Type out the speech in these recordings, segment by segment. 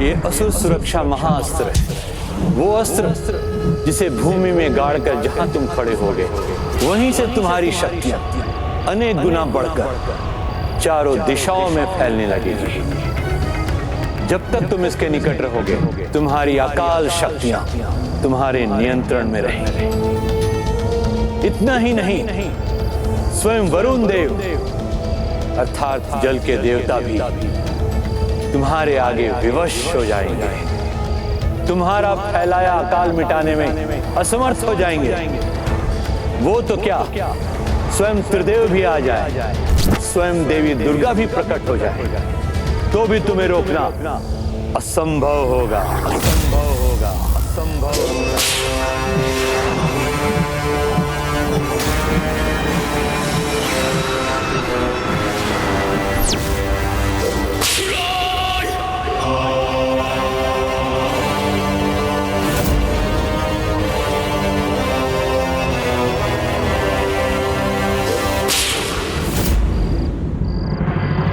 ये असुर सुरक्षा महाअस्त्र है, वो अस्त्र जिसे भूमि में गाड़कर जहां तुम खड़े होगे वहीं से तुम्हारी शक्तियां अनेक गुना बढ़कर चारों दिशाओं में फैलने लगेगी। जब तक तुम इसके निकट रहोगे तुम्हारी अकाल शक्तियां तुम्हारे नियंत्रण में रहेंगी। इतना ही नहीं, स्वयं वरुण देव अर्थात जल के देवता भी तुम्हारे आगे विवश हो जाएंगे, तुम्हारा फैलाया अकाल मिटाने में असमर्थ हो जाएंगे। वो तो क्या, स्वयं त्रिदेव भी आ जाए, स्वयं देवी दुर्गा भी प्रकट हो जाए, तो भी तुम्हें रोकना असंभव होगा, असंभव होगा, असंभव होगा।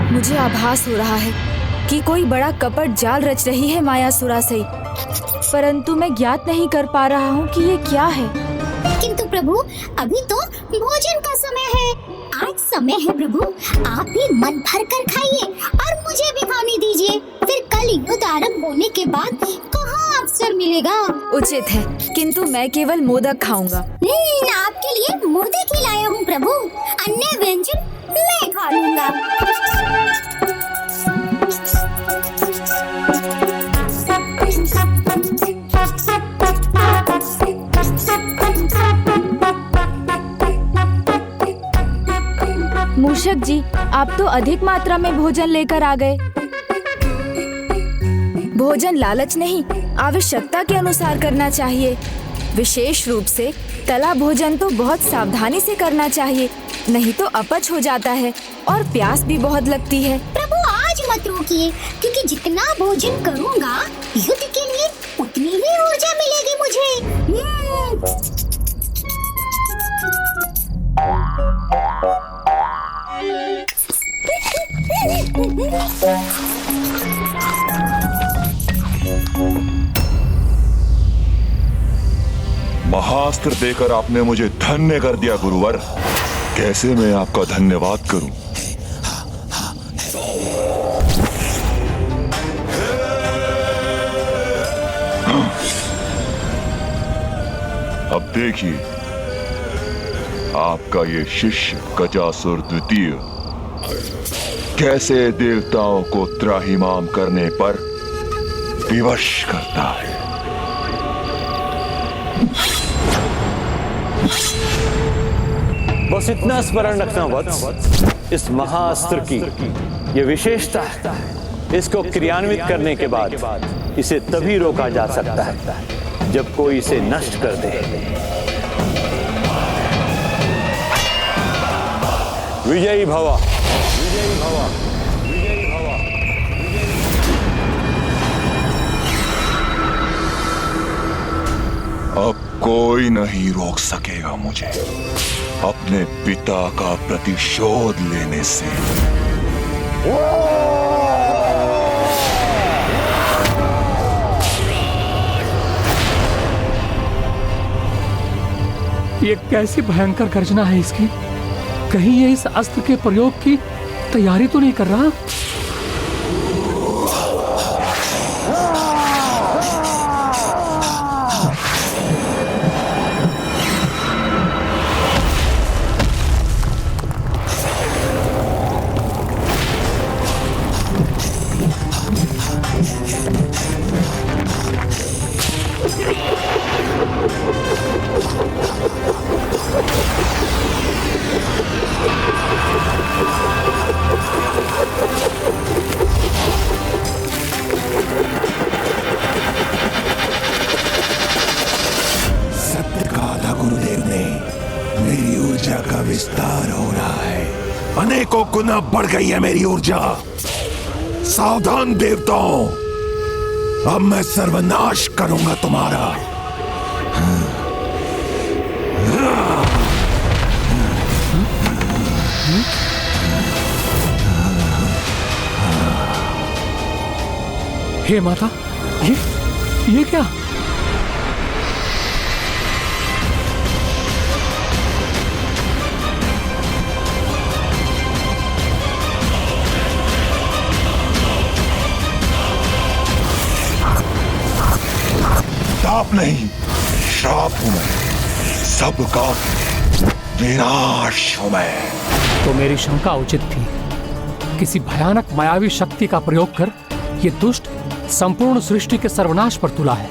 मुझे आभास हो रहा है कि कोई बड़ा कपट जाल रच रही है मायासुरा से, परंतु मैं ज्ञात नहीं कर पा रहा हूँ कि ये क्या है। किंतु प्रभु, अभी तो भोजन का समय है। आज समय है प्रभु, आप भी मन भर कर खाइए और मुझे भी खाने दीजिए। फिर कल युद्ध आरंभ होने के बाद कहाँ अवसर मिलेगा। उचित है, किंतु मैं केवल मोदक खाऊंगा। आपके लिए मोदक ही लाया हूँ प्रभु, अन्य व्यंजन मैं खा लूंगा। मूषक जी, आप तो अधिक मात्रा में भोजन लेकर आ गए। भोजन लालच नहीं, आवश्यकता के अनुसार करना चाहिए। विशेष रूप से तला भोजन तो बहुत सावधानी से करना चाहिए, नहीं तो अपच हो जाता है और प्यास भी बहुत लगती है। प्रभु आज मत रोकिए, क्योंकि जितना भोजन करूँगा युद्ध के लिए उतनी ही ऊर्जा मिलेगी मुझे। महास्त्र देकर आपने मुझे धन्य कर दिया गुरुवर। कैसे मैं आपका धन्यवाद करूं? अब देखिए, आपका ये शिष्य गजासुर द्वितीय कैसे देवताओं को त्राहिमाम करने पर विवश करता है। बस इतना स्मरण रखना वत्स, इस महाअस्त्र की ये विशेषता है, इसको क्रियान्वित करने के बाद इसे तभी रोका जा सकता है जब कोई इसे नष्ट कर दे। विजयी भव, विजयी भव, विजयी भव। अब कोई नहीं रोक सकेगा मुझे अपने पिता का प्रतिशोध लेने से। ये कैसी भयंकर गर्जना है इसकी। कहीं ये इस अस्त्र के प्रयोग की तैयारी तो नहीं कर रहा? विस्तार हो रहा है, अनेकों गुना बढ़ गई है मेरी ऊर्जा। सावधान देवताओं, अब मैं सर्वनाश करूंगा तुम्हारा। हे माता, ये क्या? ताप नहीं, श्राप हूं मैं, सबका विनाश हूं मैं। तो मेरी शंका उचित थी। किसी भयानक मायावी शक्ति का प्रयोग कर ये दुष्ट संपूर्ण सृष्टि के सर्वनाश पर तुला है।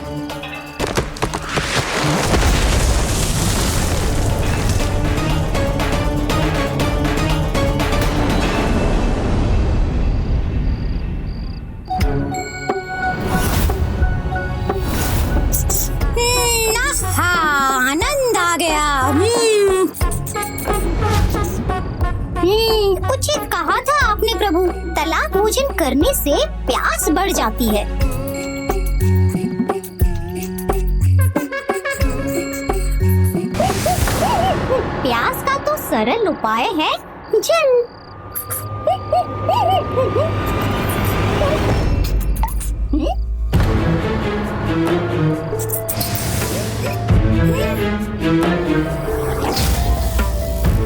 आनंद आ गया। उचित कहा था आपने प्रभु, तला भोजन करने से प्यास बढ़ जाती है। प्यास का तो सरल उपाय है जल।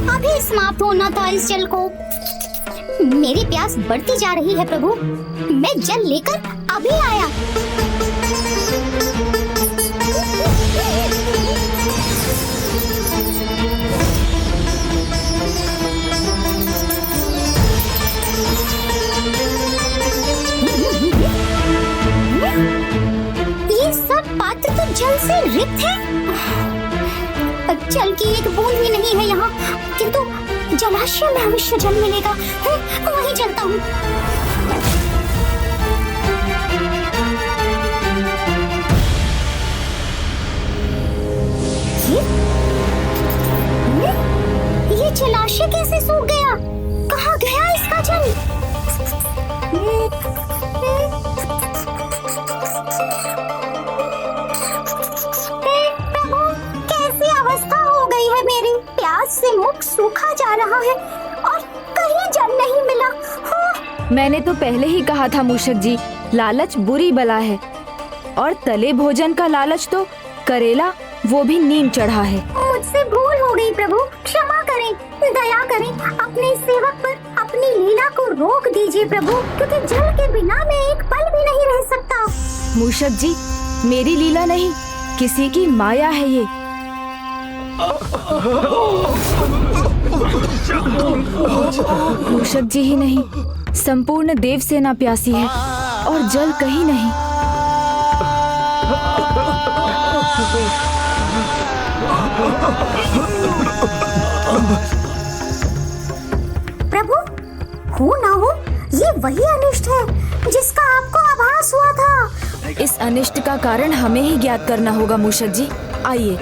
अभी समाप्त होना था इस जल को। मेरी प्यास बढ़ती जा रही है प्रभु, मैं जल लेकर अभी आया। ये सब पात्र तो जल से रिक्त है। जल की एक बूंद भी नहीं है यहाँ, किंतु जलाशय में अवश्य जल मिलेगा। वहीं चलता हूँ। ये जलाशय कैसे सूख गया? कहाँ गया इसका जल? से मुख सूखा जा रहा है और कहीं जल नहीं मिला। मैंने तो पहले ही कहा था मूषक जी, लालच बुरी बला है, और तले भोजन का लालच तो करेला वो भी नीम चढ़ा है। मुझसे भूल हो गई प्रभु, क्षमा करें, दया करें, अपने सेवक पर अपनी लीला को रोक दीजिए प्रभु, क्योंकि जल के बिना मैं एक पल भी नहीं रह सकता। मूषक जी, मेरी लीला नहीं, किसी की माया है ये। मूषक जी ही नहीं, संपूर्ण देव सेना प्यासी है और जल कहीं नहीं। प्रभु, हो ना हो, ये वही अनिष्ट है जिसका आपको आभास हुआ था। इस अनिष्ट का कारण हमें ही ज्ञात करना होगा मूषक जी। आइए।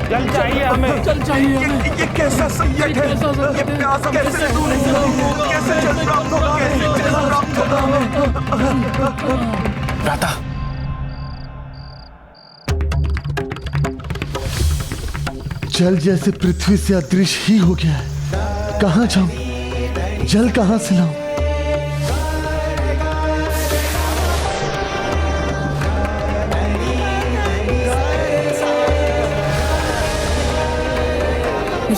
जल चाहिए हमें। ये कैसा संकट है? ये प्यास कैसे दूर होगी? कैसे जल प्राप्त होगा? कैसे जल प्राप्त होगा? भ्राता, जल जैसे पृथ्वी से अदृश्य ही हो गया है। कहाँ जाऊं? जल कहाँ से लाऊं?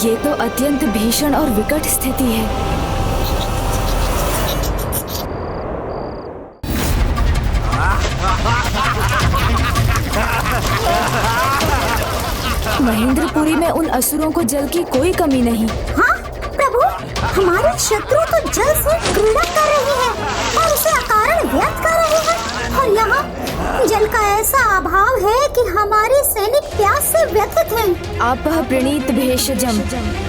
ये तो अत्यंत भीषण और विकट स्थिति है। महेंद्रपुरी में उन असुरों को जल की कोई कमी नहीं। हाँ प्रभु, हमारे शत्रु तो जल से क्रीड़ा कर रहे हैं और उसे अकारण व्यर्थ कर रहे हैं, और यहाँ जल का ऐसा अभाव है कि हमारे सैनिक प्यास से व्यथित हैं। आपः प्रणीत भेषजम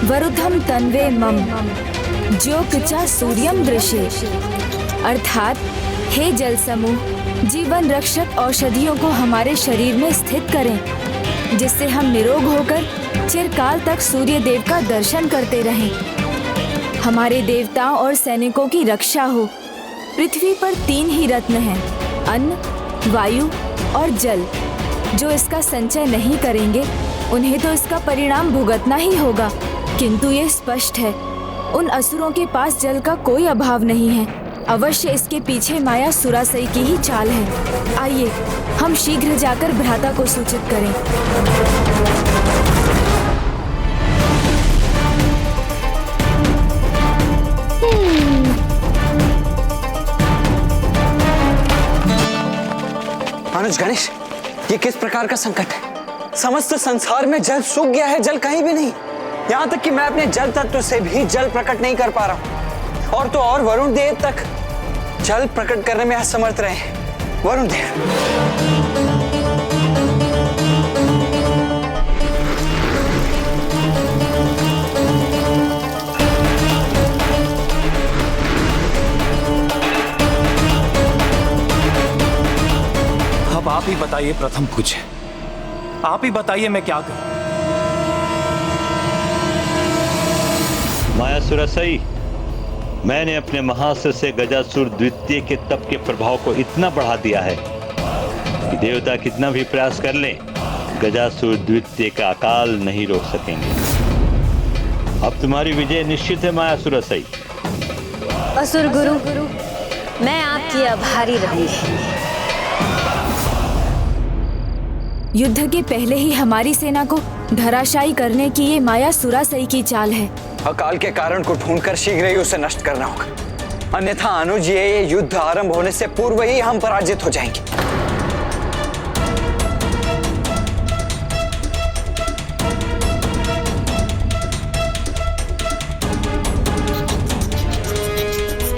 वरुधम तन्वे मम जो किचा सूर्यम दृशे। अर्थात हे जल समूह, जीवन रक्षक औषधियों को हमारे शरीर में स्थित करें, जिससे हम निरोग होकर चिरकाल तक सूर्य देव का दर्शन करते रहें। हमारे देवताओं और सैनिकों की रक्षा हो। पृथ्वी पर 3 ही रत्न हैं, अन्न, वायु और जल। जो इसका संचय नहीं करेंगे उन्हें तो इसका परिणाम भुगतना ही होगा। किंतु ये स्पष्ट है, उन असुरों के पास जल का कोई अभाव नहीं है। अवश्य इसके पीछे माया सुरासई की ही चाल है। आइए हम शीघ्र जाकर भ्राता को सूचित करें। अनुज गणेश, ये किस प्रकार का संकट है? समस्त संसार में जल सूख गया है, जल कहीं भी नहीं। यहाँ तक कि मैं अपने जल तत्व से भी जल प्रकट नहीं कर पा रहा हूँ। और तो और वरुण देव तक जल प्रकट करने में असमर्थ रहे हैं। वरुण देव, अब आप ही बताइए प्रथम पूज्य, आप ही बताइए मैं क्या करूं? मायासुरसई, मैंने अपने महाअस्त्र से गजासुर द्वितीय के तप के प्रभाव को इतना बढ़ा दिया है कि देवता कितना भी प्रयास कर लें, गजासुर द्वितीय का अकाल नहीं रोक सकेंगे। अब तुम्हारी विजय निश्चित है मायासुरसई। असुर गुरु, मैं आपकी आभारी रहूंगी। युद्ध के पहले ही हमारी सेना को धराशायी करने की ये माया सुरासई की चाल है। अकाल के कारण को ढूंढकर शीघ्र ही उसे नष्ट करना होगा, अन्यथा अनुज ये युद्ध आरंभ होने से पूर्व ही हम पराजित हो जाएंगे।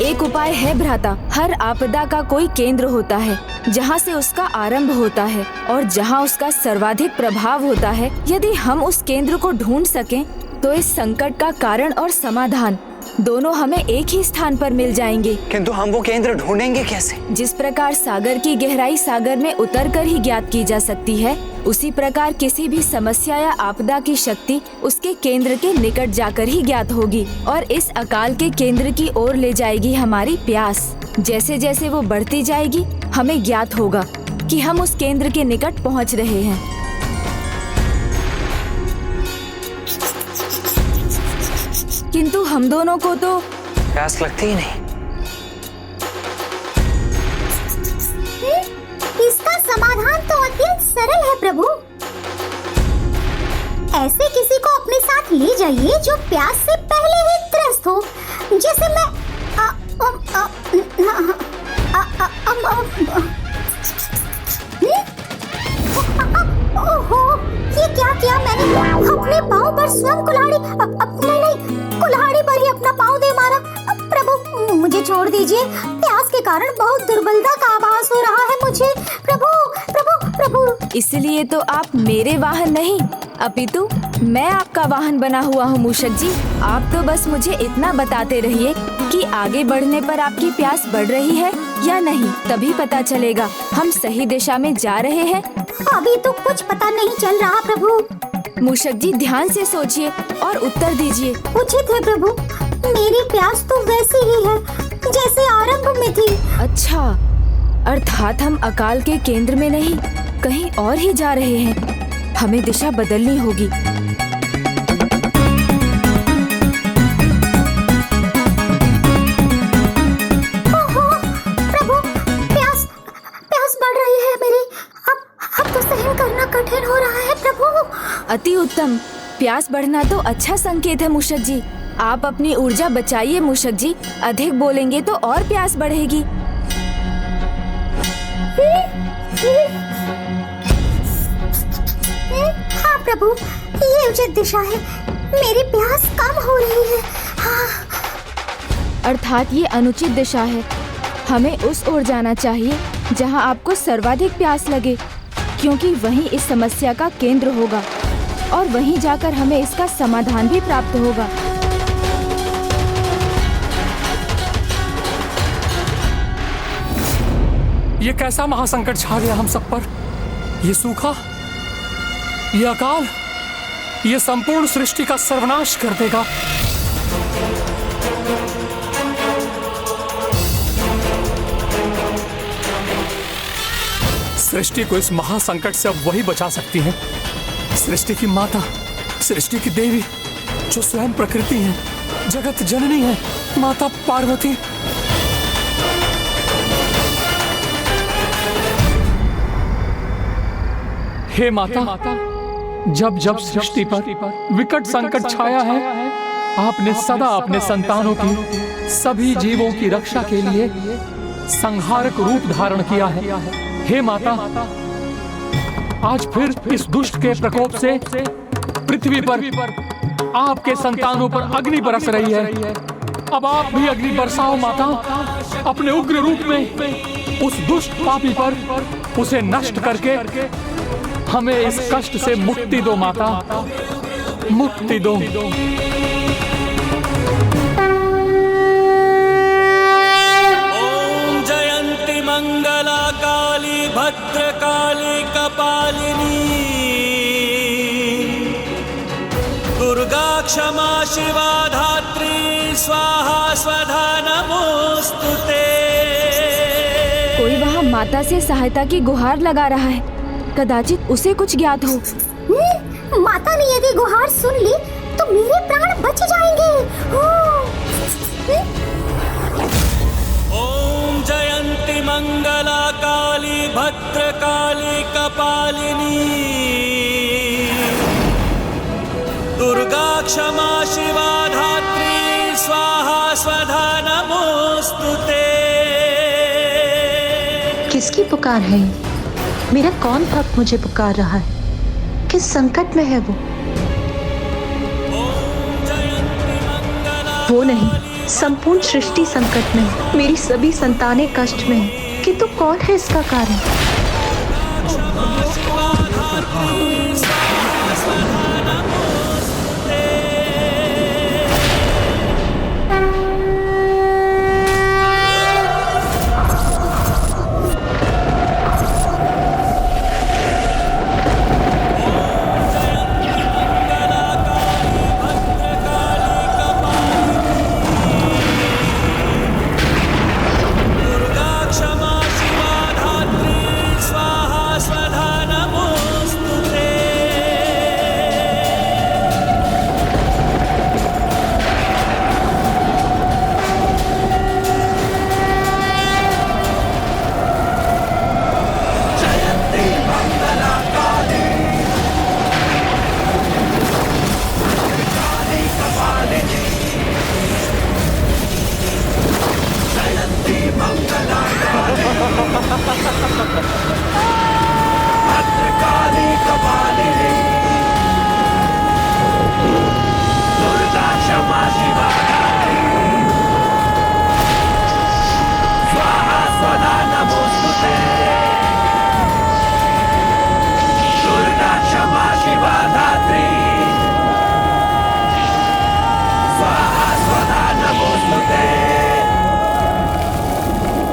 एक उपाय है भ्राता। हर आपदा का कोई केंद्र होता है जहाँ से उसका आरंभ होता है और जहाँ उसका सर्वाधिक प्रभाव होता है। यदि हम उस केंद्र को ढूंढ सकें तो इस संकट का कारण और समाधान दोनों हमें एक ही स्थान पर मिल जाएंगे। किंतु हम वो केंद्र ढूंढेंगे कैसे? जिस प्रकार सागर की गहराई सागर में उतरकर ही ज्ञात की जा सकती है, उसी प्रकार किसी भी समस्या या आपदा की शक्ति उसके केंद्र के निकट जाकर ही ज्ञात होगी और इस अकाल के केंद्र की ओर ले जाएगी हमारी प्यास। जैसे जैसे वो बढ़ती जाएगी हमें ज्ञात होगा कि हम उस केंद्र के निकट पहुंच रहे हैं। किंतु हम दोनों को तो प्यास लगती ही नहीं। इसका समाधान तो अत्यंत सरल है प्रभु। ऐसे किसी को अपने साथ ले जाइए जो प्यास से पहले ही त्रस्त हो। जैसे मैं ओहो, ये क्या किया मैंने? अपने पाँव पर स्वयं कुल्हाड़ी कुल्हाड़ी पर ही अपना पाँव दे मारा। प्रभु मुझे छोड़ दीजिए, प्यास के कारण बहुत दुर्बलता का आभास हो रहा है मुझे। प्रभु प्रभु प्रभु। इसलिए तो आप मेरे वाहन नहीं अपितु मैं आपका वाहन बना हुआ हूँ मूषक जी। आप तो बस मुझे इतना बताते रहिए कि आगे बढ़ने पर आपकी प्यास बढ़ रही है या नहीं, तभी पता चलेगा हम सही दिशा में जा रहे हैं। अभी तो कुछ पता नहीं चल रहा प्रभु। मूषक जी ध्यान से सोचिए और उत्तर दीजिए। उचित है प्रभु, मेरी प्यास तो वैसी ही है जैसे आरंभ में थी। अच्छा, अर्थात हम अकाल के केंद्र में नहीं कहीं और ही जा रहे हैं। हमें दिशा बदलनी होगी। ओहो, प्रभु प्यास बढ़ रही है मेरी। अब तो सहन करना कठिन हो रहा है प्रभु। अति उत्तम, प्यास बढ़ना तो अच्छा संकेत है मूषक जी। आप अपनी ऊर्जा बचाइए मूषक जी, अधिक बोलेंगे तो और प्यास बढ़ेगी। हाँ प्रभु, ये उचित दिशा है। मेरी प्यास कम हो रही है। हाँ। अर्थात ये अनुचित दिशा है। हमें उस ओर जाना चाहिए जहाँ आपको सर्वाधिक प्यास लगे, क्योंकि वहीं इस समस्या का केंद्र होगा और वहीं जाकर हमें इसका समाधान भी प्राप्त होगा। ये कैसा महासंकट छा गया हम सब पर? ये सूखा, ये अकाल, ये संपूर्ण सृष्टि का सर्वनाश कर देगा। सृष्टि को इस महासंकट से अब वही बचा सकती है, सृष्टि की माता, सृष्टि की देवी, जो स्वयं प्रकृति है, जगत जननी है, माता पार्वती। हे माता, जब जब सृष्टि पर विकट संकट छाया है, आपने सदा अपने संतानों की, सभी जीवों की रक्षा के लिए संहारक रूप धारण किया है। हे माता, आज फिर इस दुष्ट के प्रकोप से पृथ्वी पर आपके संतानों पर अग्नि बरस रही है। अब आप भी अग्नि बरसाओ माता, अपने उग्र रूप में उस दुष्ट पापी पर, उसे नष्ट करके हमें इस कष्ट से मुक्ति दो माता, मुक्ति दो। मंगला काली भद्रकाली कपालिनी, दुर्गा क्षमा शिवा धात्री स्वाहा स्वधा नमोस्तुते। कोई वहाँ माता से सहायता की गुहार लगा रहा है, कदाचित उसे कुछ ज्ञात हो। माता ने यदि गुहार सुन ली तो मेरे प्राण बच जाएंगे। ओम जयंती मंगला काली भद्रकाली कपालिनी, दुर्गा क्षमा शिवा धात्री स्वाहा स्वधा नमोस्तुते। किसकी पुकार है ये? मेरा कौन भक्त मुझे पुकार रहा है? किस संकट में है वो? वो नहीं, संपूर्ण सृष्टि संकट में है, मेरी सभी संतानें कष्ट में है, किंतु कौन है इसका कारण?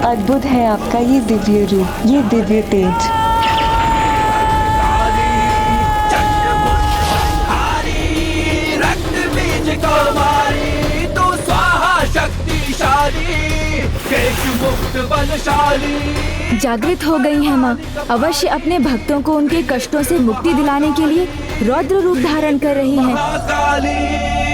अद्भुत है आपका ये दिव्य रूप, ये दिव्य तेज। जागृत हो गई है माँ, अवश्य अपने भक्तों को उनके कष्टों से मुक्ति दिलाने के लिए रौद्र रूप धारण कर रही हैं।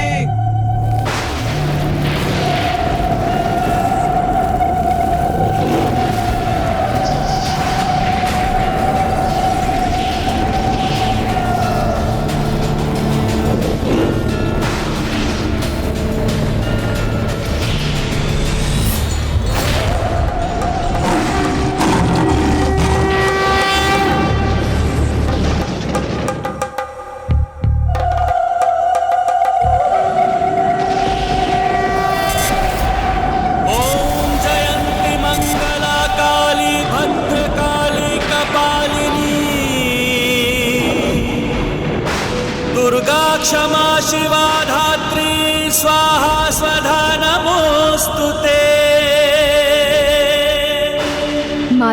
क्षमा शिवा धात्री स्वाहा स्वधा नमोस्तुते।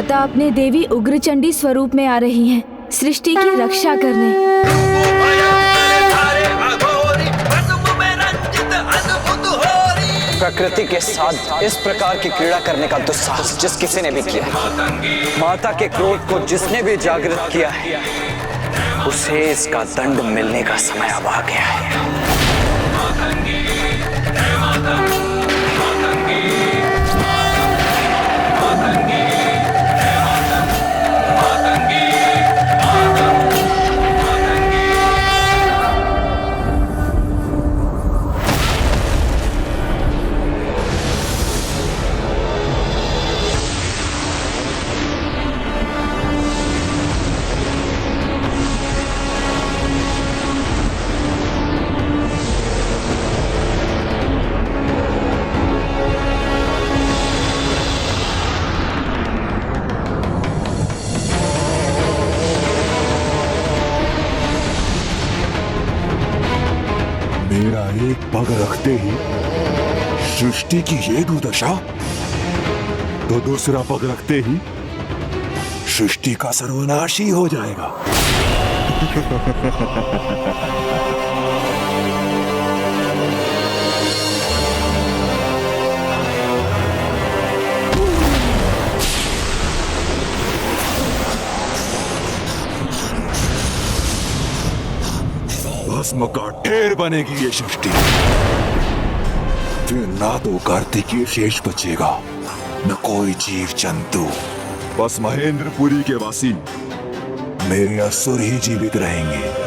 माता अपने देवी उग्रचंडी स्वरूप में आ रही हैं, सृष्टि की रक्षा करने। प्रकृति के साथ इस प्रकार की क्रीड़ा करने का दुस्साहस जिस किसी ने भी किया, माता के क्रोध को जिसने भी जागृत किया है, उसे इसका दंड मिलने का समय अब आ गया है। मेरा एक पग रखते ही सृष्टि की ये दुर्दशा, तो दूसरा पग रखते ही सृष्टि का सर्वनाश ही हो जाएगा। भस्म का ढेर बनेगी ये सृष्टि। फिर ना तो कार्तिकीय शेष बचेगा, न कोई जीव जंतु। बस महेंद्रपुरी के वासी मेरे असुर ही जीवित रहेंगे।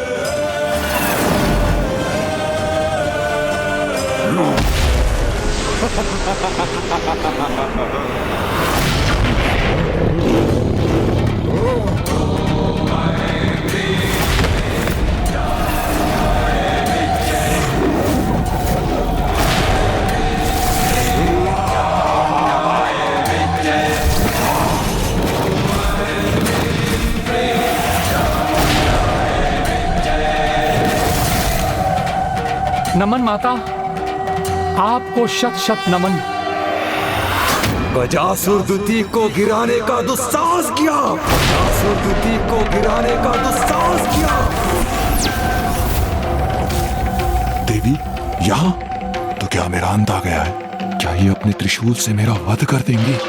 नमन माता, आपको शत शत नमन। गजासुर द्वितीय को गिराने का दुस्साहस किया, गजासुर द्वितीय को गिराने का दुस्साहस किया। देवी यहाँ तो क्या मेरा अंत आ गया है? क्या ये अपने त्रिशूल से मेरा वध कर देंगे?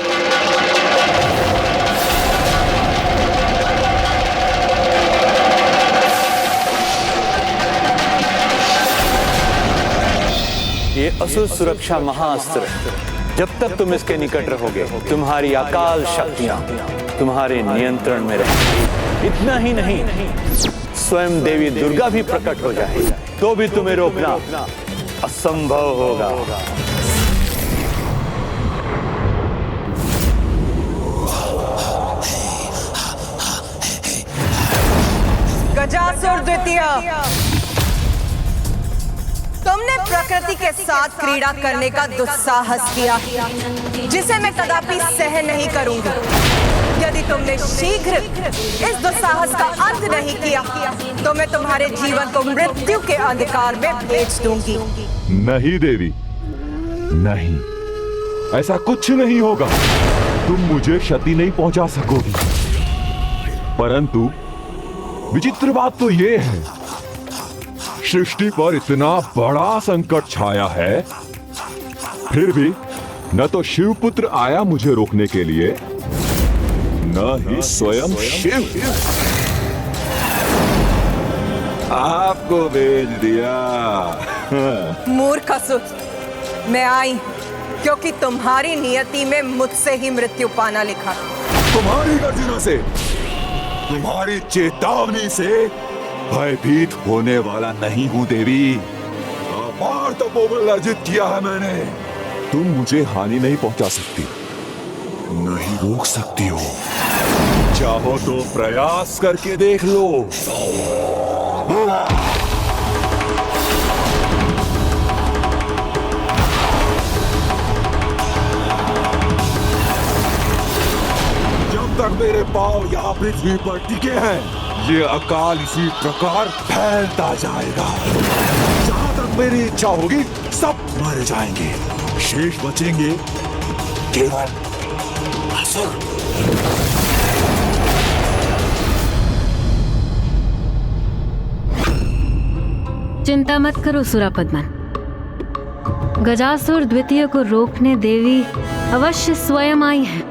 ये असुर सुरक्षा महाअस्त्र, जब तक तुम इसके निकट रहोगे तुम्हारी अकाल शक्तियां तुम्हारे नियंत्रण में रहेंगी। इतना ही नहीं, स्वयं देवी दुर्गा भी प्रकट हो जाए तो भी तुम्हें रोकना असंभव होगा। गजासुर द्वितीय, तुमने प्रकृति के साथ क्रीड़ा करने का दुस्साहस किया, जिसे मैं कदापि सहन नहीं करूंगी। यदि तुमने शीघ्र इस दुस्साहस का अंत नहीं किया, तो मैं तुम्हारे जीवन को मृत्यु के अंधकार में भेज दूंगी। नहीं देवी, नहीं, ऐसा कुछ नहीं होगा। तुम मुझे क्षति नहीं पहुंचा सकोगी। परंतु विचित्र बात तो ये है, सृष्टि पर इतना बड़ा संकट छाया है, फिर भी न तो शिवपुत्र आया मुझे रोकने के लिए, न ही स्वयं शिव। आपको भेज दिया। मूर्ख असुर, मैं आई क्योंकि तुम्हारी नियति में मुझसे ही मृत्यु पाना लिखा। तुम्हारी गर्जना से, तुम्हारी चेतावनी से भयभीत होने वाला नहीं हूं देवी। अपार तपोबल अर्जित किया है मैंने। तुम मुझे हानि नहीं पहुंचा सकती, नहीं रोक सकती हो। चाहो तो प्रयास करके देख लो। जब तक मेरे पांव यहाँ पृथ्वी पर टिके हैं, ये अकाल इसी प्रकार फैलता जाएगा। जहां तक मेरी इच्छा होगी सब मर जाएंगे, शेष बचेंगे केवल असुर। चिंता मत करो सुरापद्मन। गजासुर द्वितीय को रोकने देवी अवश्य स्वयं आई है,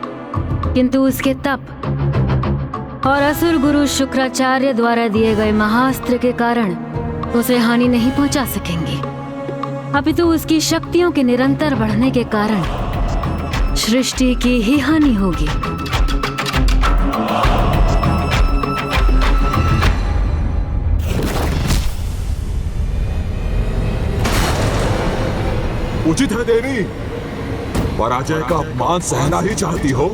किंतु उसके तप और असुर गुरु शुक्राचार्य द्वारा दिए गए महाअस्त्र के कारण उसे हानि नहीं पहुंचा सकेंगी, अपितु उसकी शक्तियों के निरंतर बढ़ने के कारण सृष्टि की ही हानि होगी। उचित है देवी, पराजय का अपमान सहना ही चाहती हो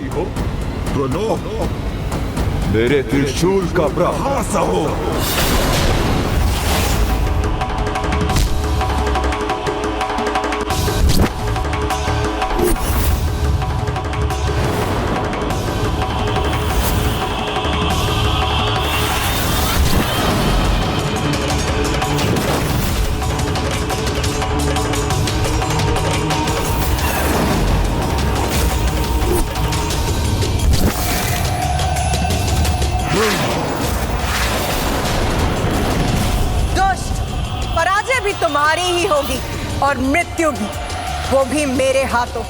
तो लो, मेरे त्रिशूल का प्रहार सहो। तुम्हारी ही होगी और मृत्यु भी, वो भी मेरे हाथों।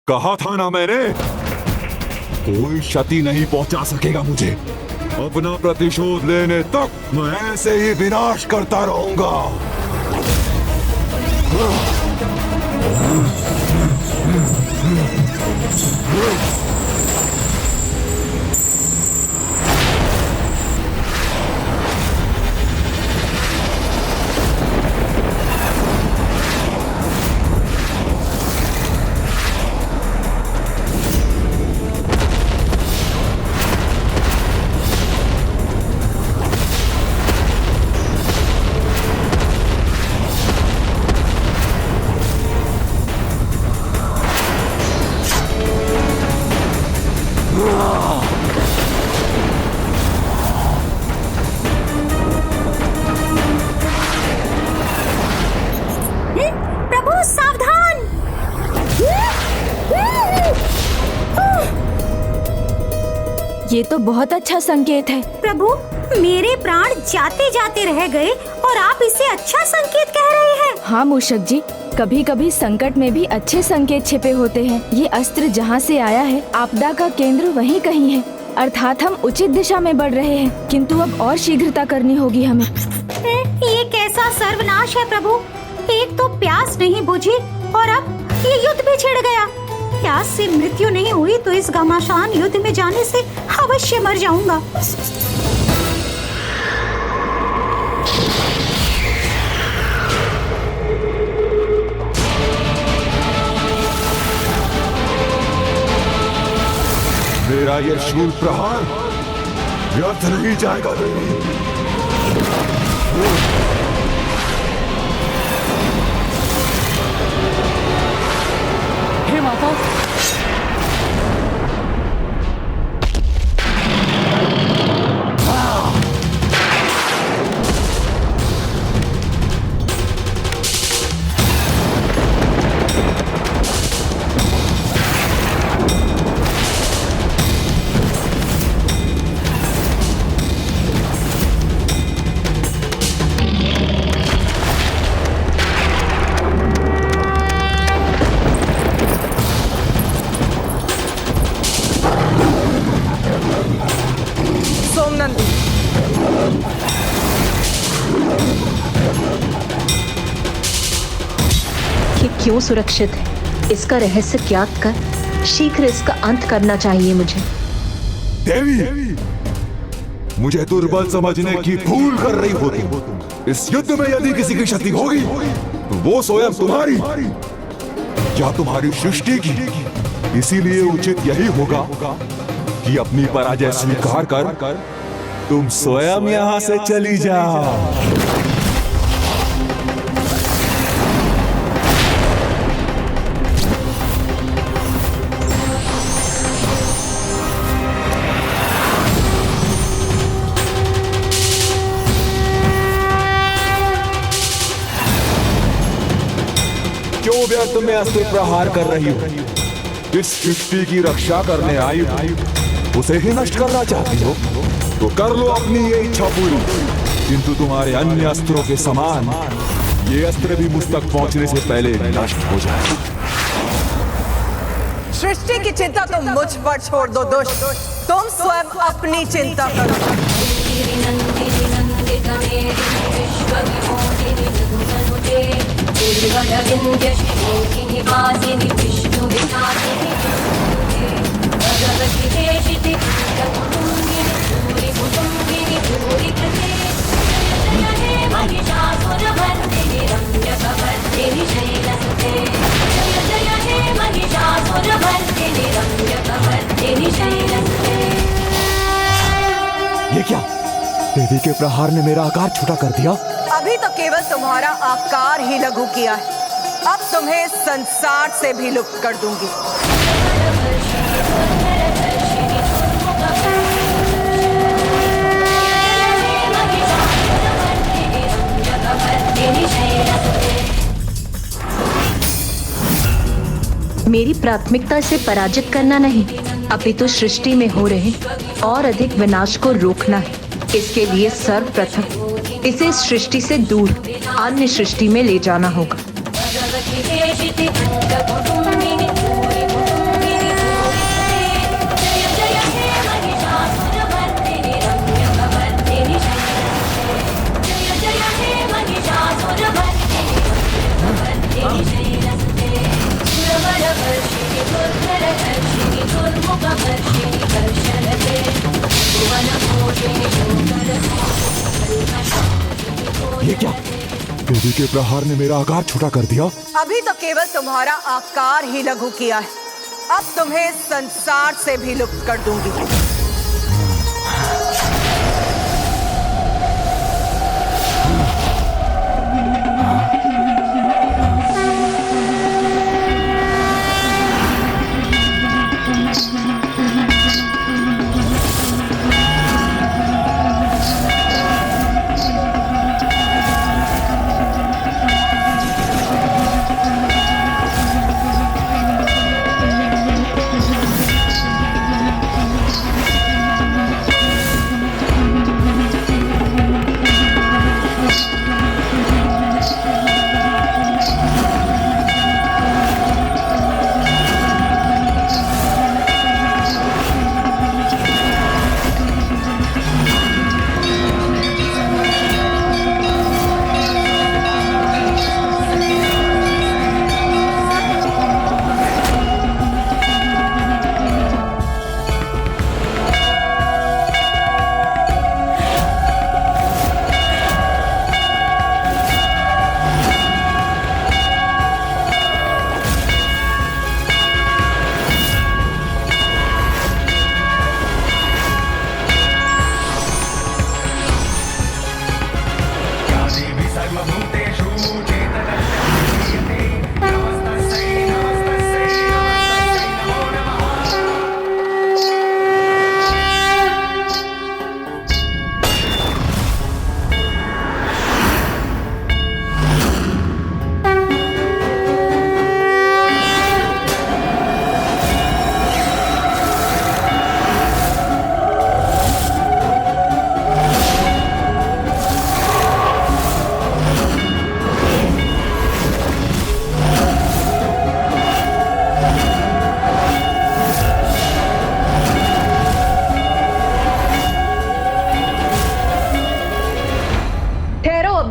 कहा था ना मैंने, कोई क्षति नहीं पहुंचा सकेगा मुझे। अपना प्रतिशोध लेने तक मैं ऐसे ही विनाश करता रहूंगा। ये तो बहुत अच्छा संकेत है। प्रभु, मेरे प्राण जाते जाते रह गए और आप इसे अच्छा संकेत कह रहे हैं। हाँ मूषक जी, कभी कभी संकट में भी अच्छे संकेत छिपे होते हैं। ये अस्त्र जहाँ से आया है, आपदा का केंद्र वहीं कहीं है, अर्थात हम उचित दिशा में बढ़ रहे हैं, किंतु अब और शीघ्रता करनी होगी हमें। ये कैसा सर्वनाश है प्रभु, एक तो प्यास नहीं बुझी और अब ये युद्ध भी छिड़ गया। प्यास से मृत्यु नहीं हुई तो इस घमासान युद्ध में जाने से अवश्य मर जाऊंगा। मेरा ये शूल प्रहार व्यर्थ नहीं जाएगा देवी। हे माता, क्यों सुरक्षित है, इसका रहस्य ज्ञात कर शीघ्र इसका अंत करना चाहिए मुझे। देवी, मुझे दुर्बल समझने की भूल कर रही हो तुम। इस युद्ध में यदि किसी की क्षति होगी तो वो स्वयं तुम्हारी या तुम्हारी सृष्टि की। इसीलिए उचित यही होगा कि अपनी पराजय स्वीकार कर तुम स्वयं यहां से चली जाओ। क्यों व्यर्थ में अस्त्र प्रहार कर रही हो? इस सृष्टि की रक्षा करने आई हो, उसे ही नष्ट करना चाहती हो तो कर लो अपनी ये इच्छा पूरी, किंतु तुम्हारे अन्य अस्त्रों के समान ये अस्त्र भी मुझ तक पहुंचने से पहले नष्ट हो जाए। सृष्टि की चिंता तुम मुझ पर छोड़ दो दुष्ट, तुम स्वयं अपनी चिंता करो। ये क्या? देवी के प्रहार ने मेरा आकार छोटा कर दिया। अभी तो केवल तुम्हारा आकार ही लघु किया है, अब तुम्हें संसार से भी लुप्त कर दूंगी। मेरी प्राथमिकता इसे पराजित करना नहीं, अपितु सृष्टि में हो रहे और अधिक विनाश को रोकना है। इसके लिए सर्वप्रथम इसे इस सृष्टि से दूर अन्य सृष्टि में ले जाना होगा। ये क्या? देवी के प्रहार ने मेरा आकार छोटा कर दिया। अभी तो केवल तुम्हारा आकार ही लघु किया है, अब तुम्हें संसार से भी लुप्त कर दूंगी।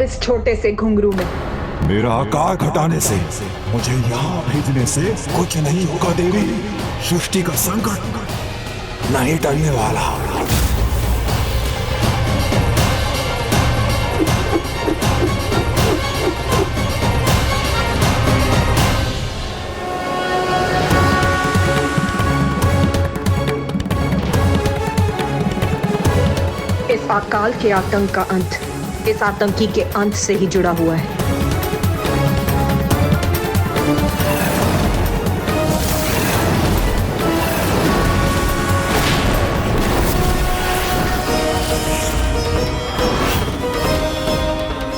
इस छोटे से घुंघरू में मेरा आकार घटाने से, मुझे यहाँ भेजने से कुछ नहीं होगा देवी। सृष्टि का संकट नहीं टलने वाला। अकाल के आतंक का अंत इस आतंकी के अंत से ही जुड़ा हुआ है।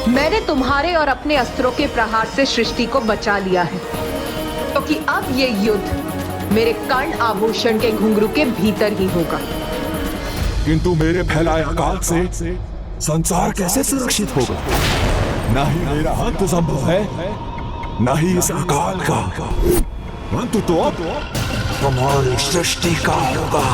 मैंने तुम्हारे और अपने अस्त्रों के प्रहार से सृष्टि को बचा लिया है, क्योंकि अब ये युद्ध मेरे कर्ण आभूषण के घुंघरू के भीतर ही होगा। किंतु मेरे फैलाए अकाल से संसार कैसे सुरक्षित होगा? ना ही मेरा अंत संभव है, ना ही इस अकाल का अंत तो अब तुम्हारी सृष्टि का होगा।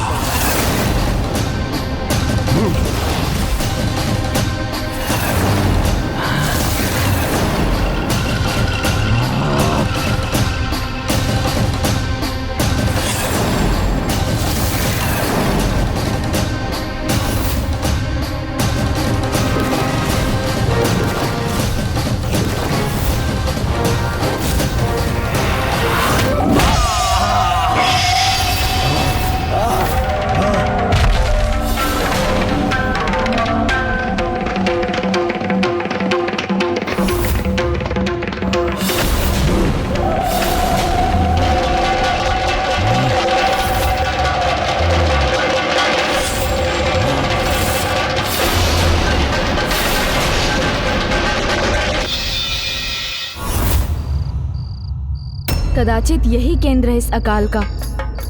कदाचित यही केंद्र है इस अकाल का,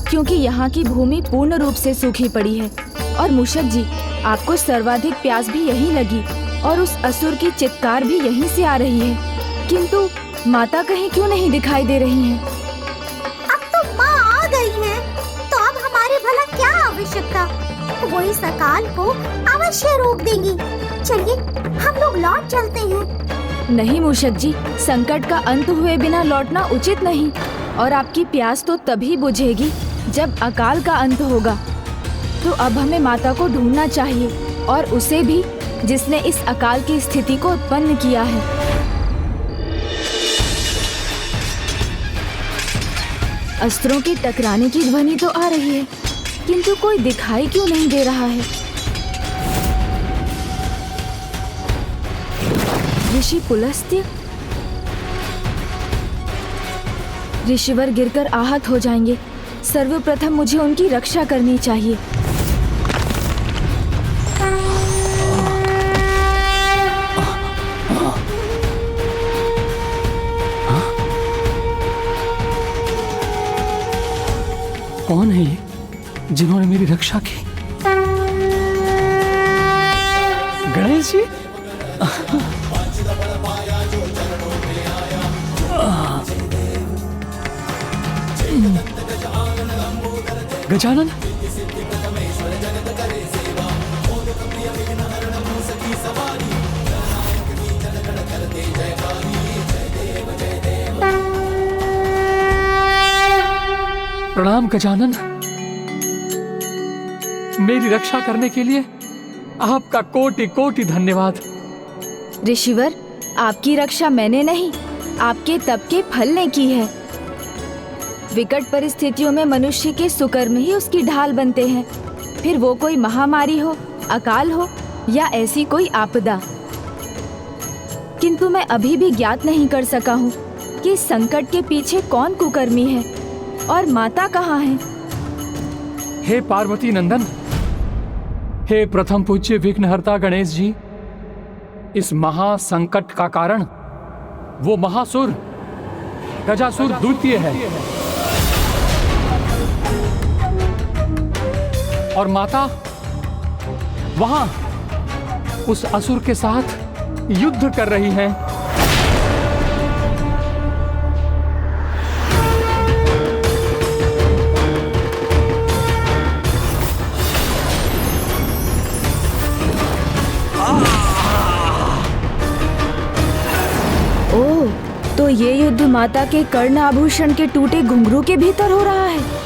क्योंकि यहाँ की भूमि पूर्ण रूप से सूखी पड़ी है। और मूषक जी, आपको सर्वाधिक प्यास भी यहीं लगी और उस असुर की चित्कार भी यहीं से आ रही है, किंतु माता कहीं क्यों नहीं दिखाई दे रही हैं? अब तो माँ आ गई है, तो अब हमारे भला क्या आवश्यकता? वो इस अकाल को अवश्य रोक देंगी। चलिए हम लोग लौट चलते हैं। नहीं मूषक जी, संकट का अंत हुए बिना लौटना उचित नहीं, और आपकी प्यास तो तभी बुझेगी जब अकाल का अंत होगा। तो अब हमें माता को ढूंढना चाहिए, और उसे भी जिसने इस अकाल की स्थिति को उत्पन्न किया है। अस्त्रों के टकराने की ध्वनि तो आ रही है, किंतु कोई दिखाई क्यों नहीं दे रहा है? ऋषि पुलस्त्य, ऋषिवर गिरकर आहत हो जाएंगे। सर्वप्रथम मुझे उनकी रक्षा करनी चाहिए। कौन है ये जिन्होंने मेरी रक्षा की? गणेश जी? गजानन? प्रणाम गजानन। मेरी रक्षा करने के लिए आपका कोटि कोटि धन्यवाद। ऋषिवर, आपकी रक्षा मैंने नहीं, आपके तप के फल ने की है। विकट परिस्थितियों में मनुष्य के सुकर्म ही उसकी ढाल बनते हैं, फिर वो कोई महामारी हो, अकाल हो या ऐसी कोई आपदा। किंतु मैं अभी भी ज्ञात नहीं कर सका हूँ कि संकट के पीछे कौन कुकर्मी है और माता कहाँ है। हे पार्वती नंदन, हे प्रथम पूज्य विघ्नहर्ता गणेश जी, इस महासंकट का कारण वो महासुर गजासुर द्वितीय है, और माता वहां उस असुर के साथ युद्ध कर रही हैं। ओह, तो ये युद्ध माता के कर्ण आभूषण के टूटे घुंघरू के भीतर हो रहा है।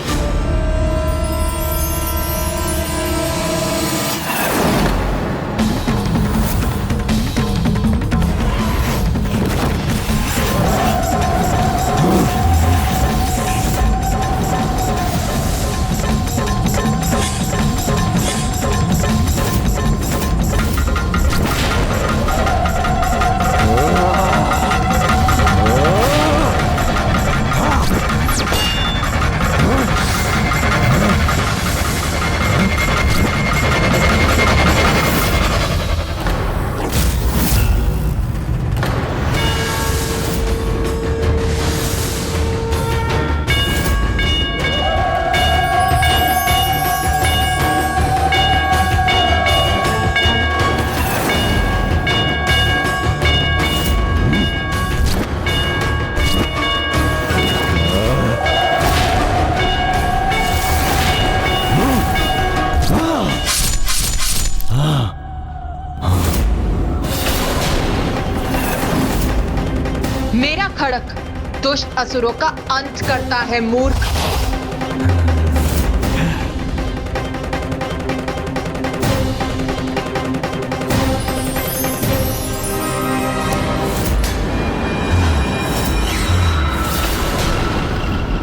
खड़क दुष्ट असुरों का अंत करता है मूर्ख।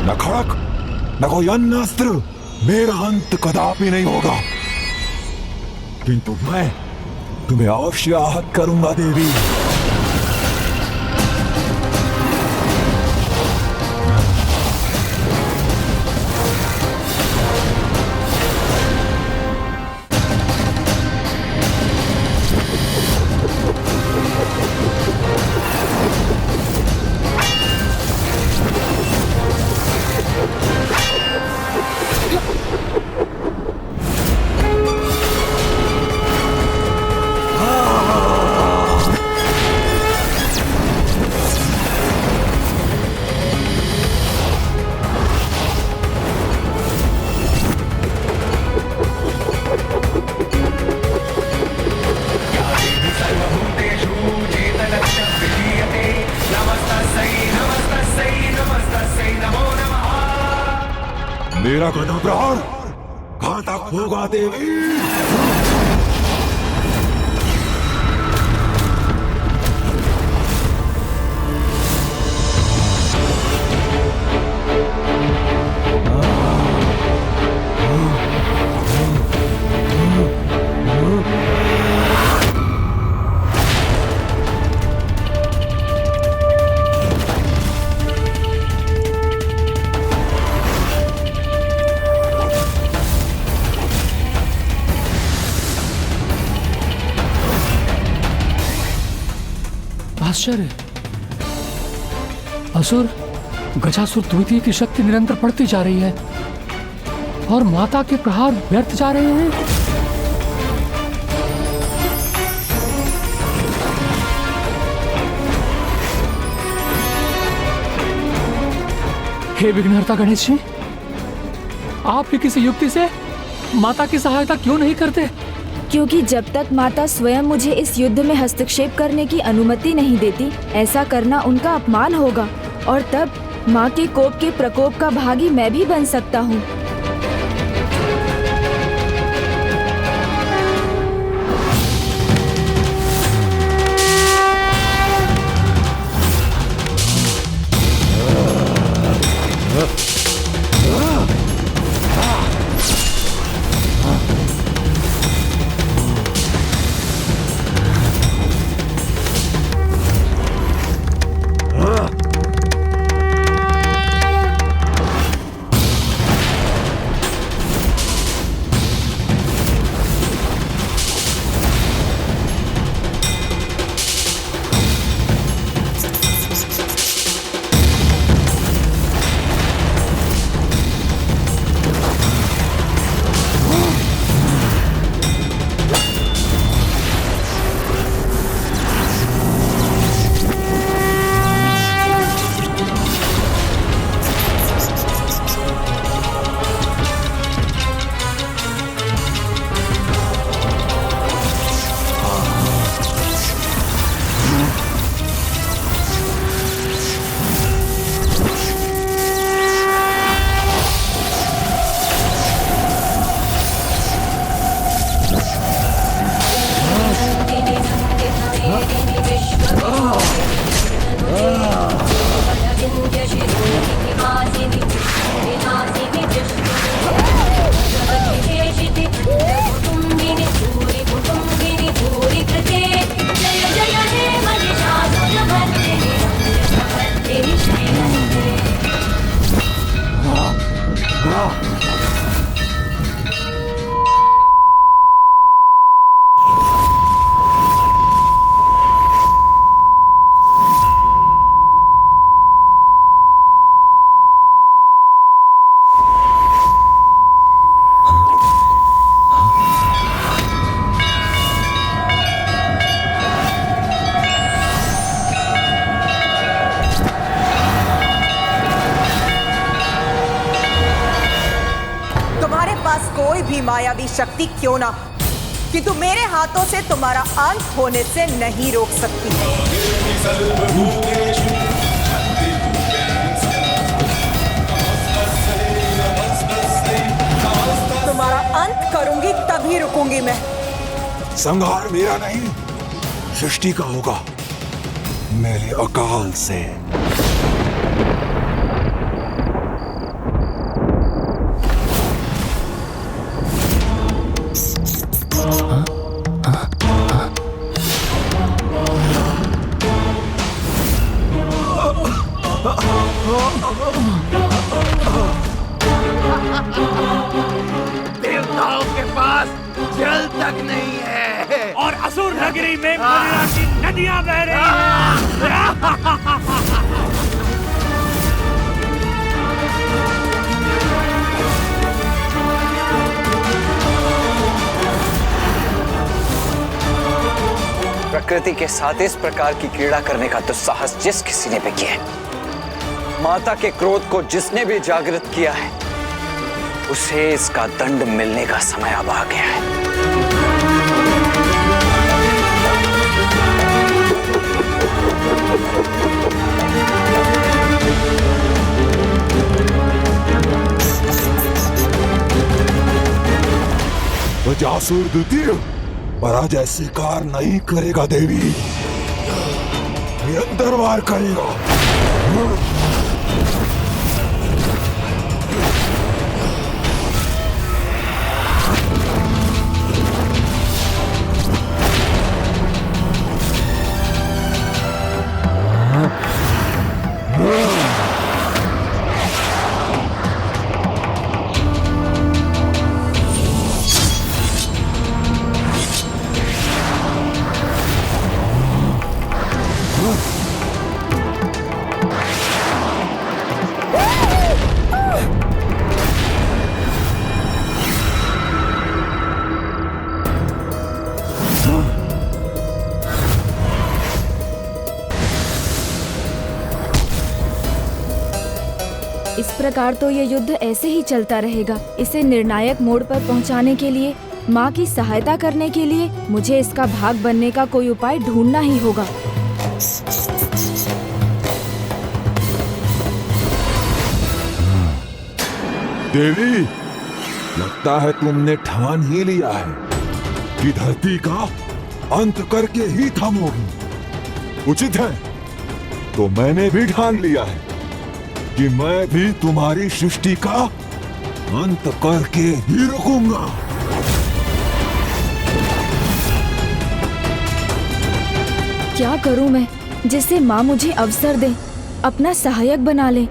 न खड़क न कोई अन्य अस्त्र मेरा अंत कदापि नहीं होगा, किंतु मैं तुम्हें अवश्य आहत करूंगा देवी। मेरा गदा प्रहार घातक होगा देवी। आश्चर्य, असुर गजासुर द्वितीय की शक्ति निरंतर बढ़ती जा रही है और माता के प्रहार व्यर्थ जा रहे हैं। हे विघ्नहर्ता गणेश जी, आप भी किसी युक्ति से माता की सहायता क्यों नहीं करते? क्योंकि जब तक माता स्वयं मुझे इस युद्ध में हस्तक्षेप करने की अनुमति नहीं देती, ऐसा करना उनका अपमान होगा और तब माँ के कोप के प्रकोप का भागी मैं भी बन सकता हूँ। कोई भी मायावी शक्ति क्यों ना, किंतु मेरे हाथों से तुम्हारा अंत होने से नहीं रोक सकती। संहार मेरा नहीं, सृष्टि का होगा, मेरे अकाल से। देवताओं के पास जल तक नहीं है और असुर नगरी में मदिरा की नदियां बह रही हैं। प्रकृति के साथ इस प्रकार की क्रीड़ा करने का दुस्साहस जिस किसी ने भी किया है, माता के क्रोध को जिसने भी जागृत किया है, उसे इसका दंड मिलने का समय अब आ गया है। गजासुर द्वितीय पराजय स्वीकार नहीं करेगा देवी, निरंतर वार करेगा। इस प्रकार तो ये युद्ध ऐसे ही चलता रहेगा। इसे निर्णायक मोड़ पर पहुंचाने के लिए, माँ की सहायता करने के लिए मुझे इसका भाग बनने का कोई उपाय ढूंढना ही होगा। देवी, लगता है तुमने ठान ही लिया है कि धरती का अंत करके ही थमोगी। उचित है, तो मैंने भी ठान लिया है कि मैं भी तुम्हारी सृष्टि का अंत करके ही रुकूंगा। क्या करूं मैं जिससे माँ मुझे अवसर दे, अपना सहायक बना ले।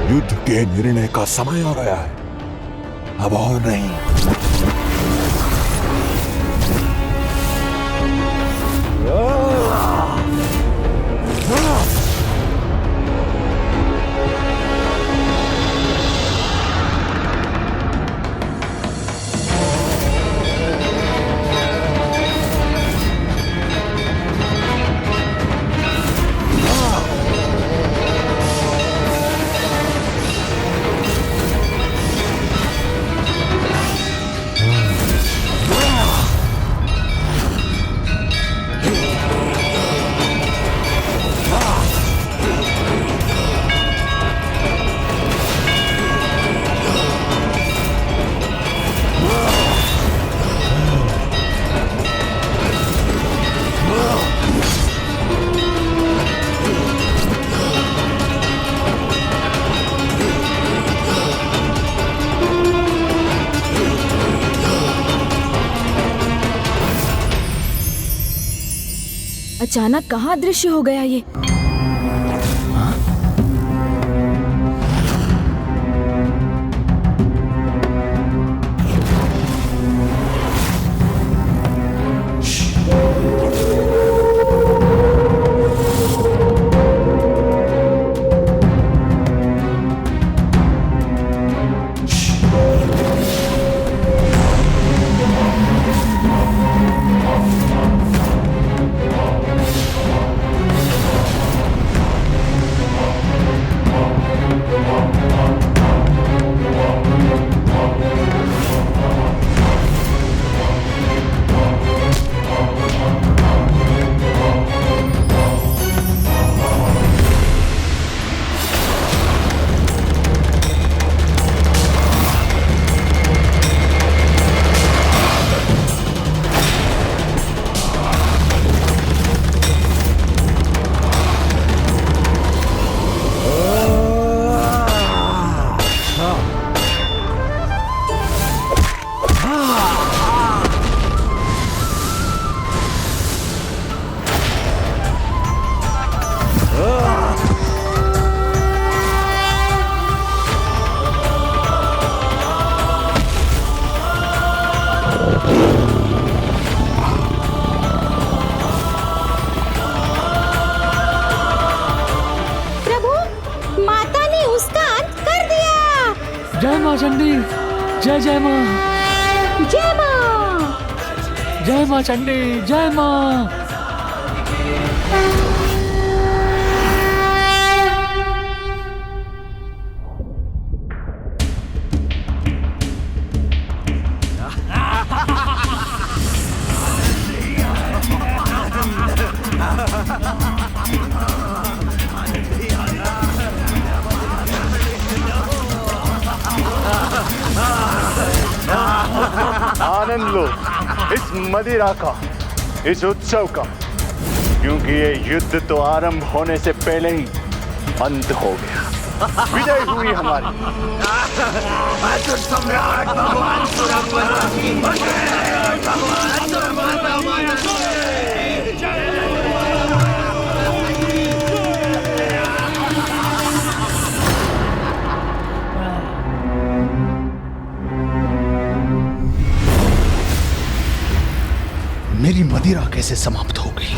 युद्ध के निर्णय का समय आ गया है, अब और नहीं। अचानक कहाँ दृश्य हो गया ये? माँ चंडी, जय जय माँ, जय माँ। जय माँ चंडी, जय माँ। आनंद लो इस मदिरा का, इस उत्सव का, क्योंकि ये युद्ध तो आरंभ होने से पहले ही अंत हो गया। विजय हुई हमारी। असुर सम्राट भगवान सुरपति की मेरी मदिरा कैसे समाप्त हो गई?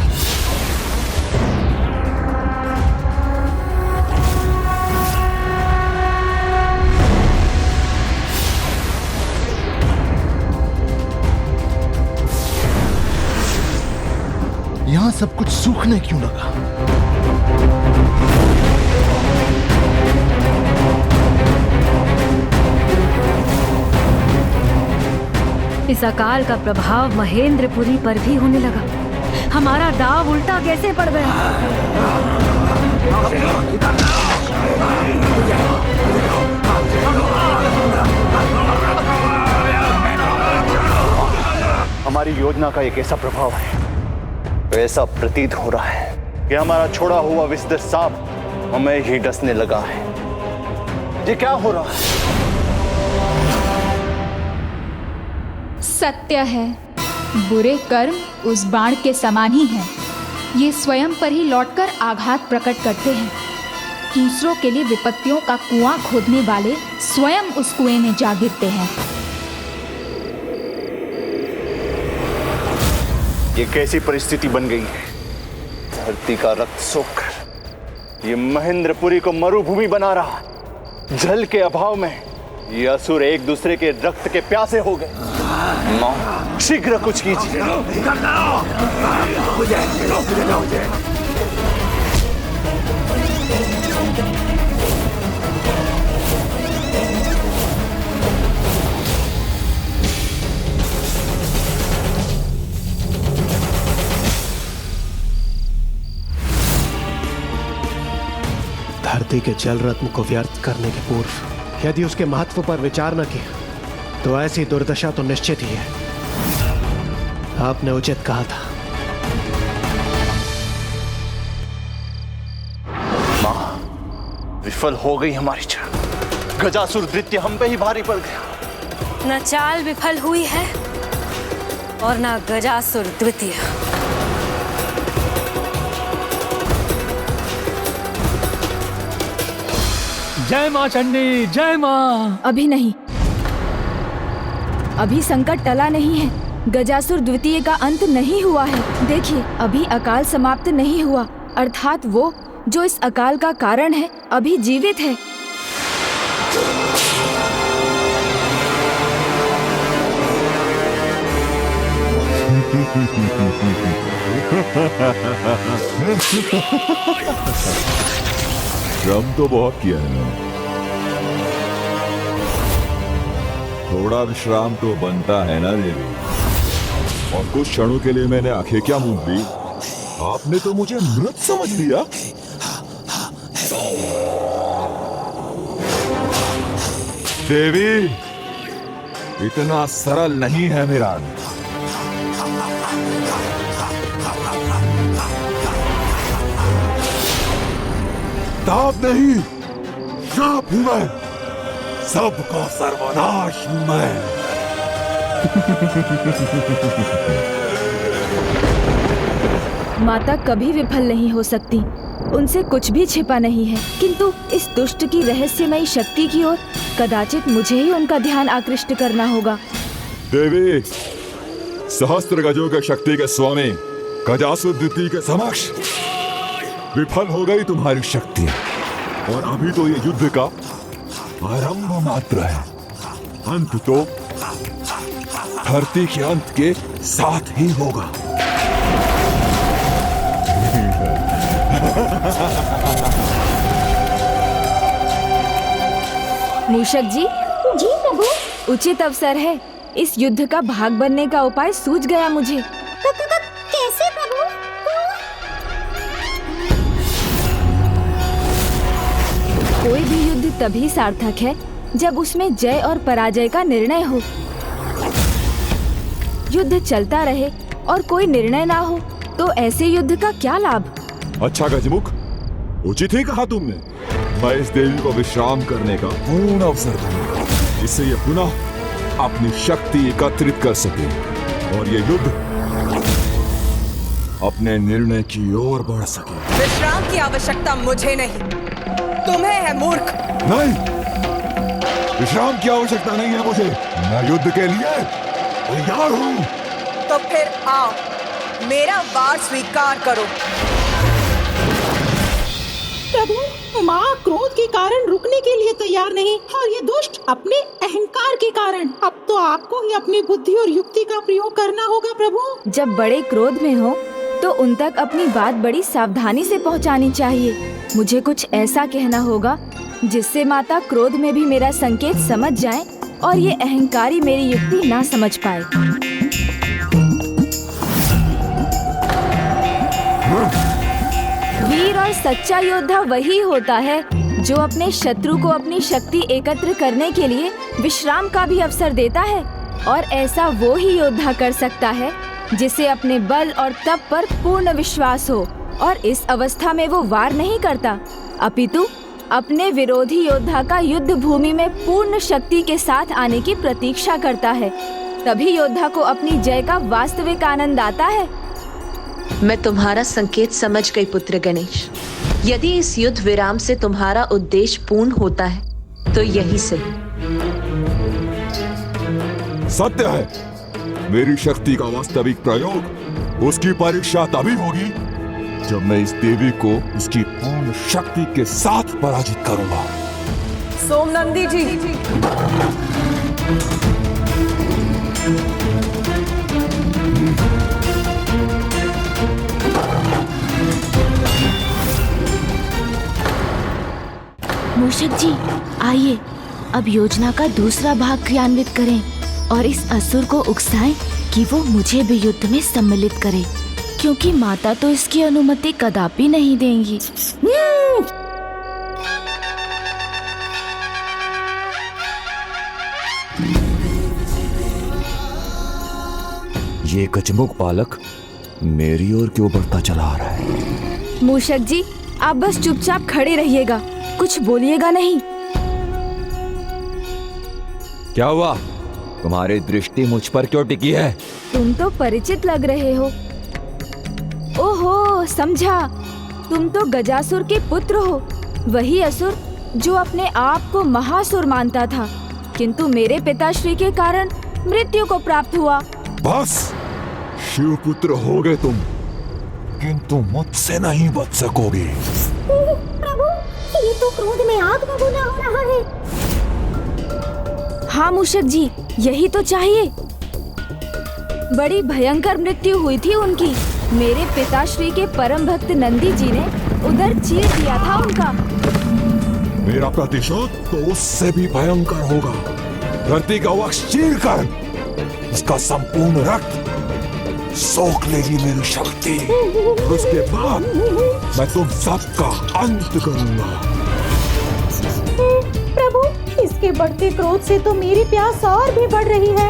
यहां सब कुछ सूखने क्यों लगा? इस अकाल का प्रभाव महेंद्रपुरी पर भी होने लगा। हमारा दाव उल्टा कैसे पड़ गया? हमारी योजना का एक ऐसा प्रभाव है, ऐसा प्रतीत हो रहा है कि हमारा छोड़ा हुआ विषधर सांप हमें ही डसने लगा है। ये क्या हो रहा है? सत्य है, बुरे कर्म उस बाण के समान ही हैं। ये स्वयं पर ही लौटकर आघात प्रकट करते हैं। दूसरों के लिए विपत्तियों का कुआं खोदने वाले स्वयं उस कुएं में जा गिरते हैं। ये कैसी परिस्थिति बन गई है? धरती का रक्त सोखकर ये महेंद्रपुरी को मरुभूमि बना रहा। जल के अभाव में ये असुर एक दूसरे के रक्त के प्यासे हो गए। मां, शीघ्र कुछ कीजिए। धरती के जल रत्न को व्यर्थ करने के पूर्व यदि उसके महत्व पर विचार न किया तो ऐसी दुर्दशा तो निश्चित ही है। आपने उचित कहा था। मां, विफल हो गई हमारी चाल। गजासुर द्वितीय हम पे ही भारी पड़ गया। न चाल विफल हुई है और न गजासुर द्वितीय। जय माँ चंडी, जय माँ। अभी नहीं, अभी संकट टला नहीं है। गजासुर द्वितीय का अंत नहीं हुआ है। देखिए, अभी अकाल समाप्त नहीं हुआ, अर्थात वो जो इस अकाल का कारण है अभी जीवित है। श्रम तो बहुत किया है ना, थोड़ा विश्राम तो बनता है ना देवी। और कुछ क्षणों के लिए मैंने आंखें क्या मूंद ली, आपने तो मुझे मृत समझ लिया। देवी, इतना सरल नहीं है मेरा। ताप नहीं, शाप हूं मैं, सबका सर्वनाश हूं मैं। माता कभी विफल नहीं हो सकती, उनसे कुछ भी छिपा नहीं है। किंतु इस दुष्ट की रहस्यमयी शक्ति की ओर कदाचित मुझे ही उनका ध्यान आकृष्ट करना होगा। देवी, सहस्त्र गजों के शक्ति के स्वामी गजासुर द्वितीय के समक्ष विफल हो गई तुम्हारी शक्ति, और अभी तो ये युद्ध का आरंभ मात्र है। अंत तो धरती के अंत के साथ ही होगा। मूषक जी। जी प्रभु। उचित अवसर है, इस युद्ध का भाग बनने का उपाय सूझ गया मुझे। कैसे प्रभु? कोई भी युद्ध तभी सार्थक है जब उसमें जय और पराजय का निर्णय हो। युद्ध चलता रहे और कोई निर्णय ना हो तो ऐसे युद्ध का क्या लाभ? अच्छा गजमुख, उचित ही कहा तुमने। मैं इस देवी को विश्राम करने का पूर्ण अवसर दूंगा, जिससे ये पुनः अपनी शक्ति एकत्रित कर सके और ये युद्ध अपने निर्णय की ओर बढ़ सके। विश्राम की आवश्यकता मुझे नहीं, तुम्हें है मूर्ख। नहीं, विश्राम की आवश्यकता नहीं है मुझे। मैं युद्ध के लिए तैयार हूँ। तो फिर आओ, मेरा वार स्वीकार करो। प्रभु, माँ क्रोध के कारण रुकने के लिए तैयार नहीं और ये दुष्ट अपने अहंकार के कारण। अब तो आपको ही अपनी बुद्धि और युक्ति का प्रयोग करना होगा प्रभु। जब बड़े क्रोध में हो तो उन तक अपनी बात बड़ी सावधानी से पहुंचानी चाहिए। मुझे कुछ ऐसा कहना होगा जिससे माता क्रोध में भी मेरा संकेत समझ जाए और ये अहंकारी मेरी युक्ति ना समझ पाए। वीर और सच्चा योद्धा वही होता है जो अपने शत्रु को अपनी शक्ति एकत्र करने के लिए विश्राम का भी अवसर देता है, और ऐसा वो ही योद्धा कर सकता है जिसे अपने बल और तप पर पूर्ण विश्वास हो और इस अवस्था में वो वार नहीं करता, अपितु अपने विरोधी योद्धा का युद्ध भूमि में पूर्ण शक्ति के साथ आने की प्रतीक्षा करता है। तभी योद्धा को अपनी जय का वास्तविक आनंद आता है। मैं तुम्हारा संकेत समझ गई पुत्र गणेश। यदि इस युद्ध विराम से तुम्हारा उद्देश्य पूर्ण होता है तो यही से। सत्य है, मेरी शक्ति का वास्तविक प्रयोग उसकी परीक्षा तभी होगी जब मैं इस देवी को इसकी पूर्ण शक्ति के साथ पराजित करूंगा। सोमनंदी जी, मूषक जी, आइए अब योजना का दूसरा भाग क्रियान्वित करें और इस असुर को उकसाएं कि वो मुझे भी युद्ध में सम्मिलित करे, क्योंकि माता तो इसकी अनुमति कदापि नहीं देंगी। ये गजमुख बालक मेरी ओर क्यों बढ़ता चला आ रहा है? मूषक जी, आप बस चुपचाप खड़े रहिएगा, कुछ बोलिएगा नहीं। क्या हुआ? तुम्हारी दृष्टि मुझ पर क्यों टिकी है? तुम तो परिचित लग रहे हो। ओहो, समझा, तुम तो गजासुर के पुत्र हो, वही असुर जो अपने आप को महासुर मानता था, किंतु मेरे पिताश्री के कारण मृत्यु को प्राप्त हुआ। बस, शिवपुत्र हो गए तुम, किंतु मुझसे नहीं बच सकोगे। प्रभु, ये तो क्रोध में आग बबूला हो रहा है। हाँ मूषक जी, यही तो चाहिए। बड़ी भयंकर मृत्यु हुई थी उनकी। मेरे पिताश्री के परम भक्त नंदी जी ने उधर चीर दिया था उनका। मेरा प्रतिशोध तो उससे भी भयंकर होगा। धरती का वक्ष चीर कर उसका संपूर्ण रक्त सोख लेगी मेरी शक्ति, और उसके बाद मैं तुम सबका अंत करूंगा। प्रभु, इसके बढ़ते क्रोध से तो मेरी प्यास और भी बढ़ रही है।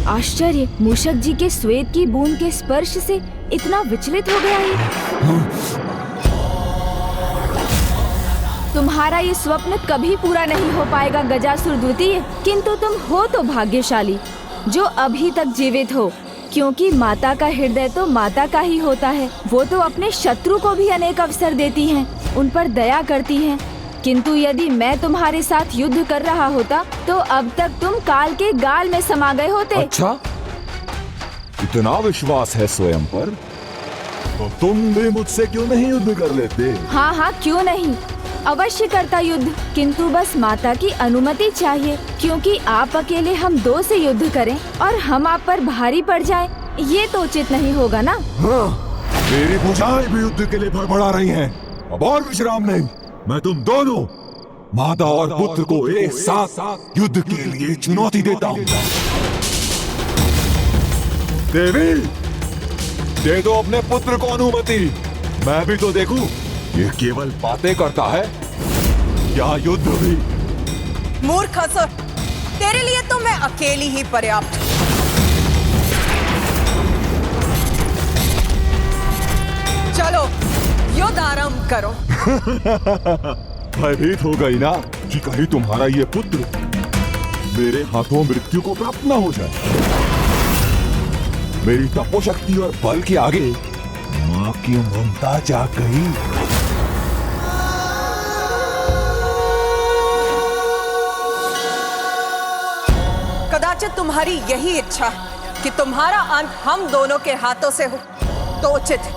आश्चर्य, मूषक जी के श्वेत की बूंद के स्पर्श से इतना विचलित हो गया है। तुम्हारा ये स्वप्न कभी पूरा नहीं हो पाएगा गजासुर द्वितीय, किंतु तुम हो तो भाग्यशाली जो अभी तक जीवित हो, क्योंकि माता का हृदय तो माता का ही होता है। वो तो अपने शत्रु को भी अनेक अवसर देती हैं, उन पर दया करती हैं। किंतु यदि मैं तुम्हारे साथ युद्ध कर रहा होता तो अब तक तुम काल के गाल में समा गए होते। अच्छा, इतना विश्वास है स्वयं पर तो तुम भी मुझसे क्यों नहीं युद्ध कर लेते? हाँ हाँ, क्यों नहीं, अवश्य करता युद्ध, किंतु बस माता की अनुमति चाहिए, क्योंकि आप अकेले हम दो से युद्ध करें और हम आप पर भारी पड़ जाएं, ये तो उचित नहीं होगा ना। हाँ, मेरी भुजाएं भी युद्ध के लिए भड़बड़ा रही हैं। अब और विश्राम नहीं। मैं तुम दोनों माता और पुत्र को एक साथ युद्ध के लिए चुनौती देता हूँ। देवी, दे दो अपने पुत्र को अनुमति, मैं भी तो देखूं। ये केवल बातें करता है या युद्ध भी? मूर्ख असुर, तेरे लिए तो मैं अकेली ही पर्याप्त हूं। चलो युद्ध आरंभ करो। भयभीत हो गई ना कि कहीं तुम्हारा ये पुत्र मेरे हाथों मृत्यु को प्राप्त ना हो जाए। मेरी तपोशक्ति और बल के आगे मां की ममता जाग गई। कदाचित तुम्हारी यही इच्छा है कि तुम्हारा अंत हम दोनों के हाथों से हो, तो उचित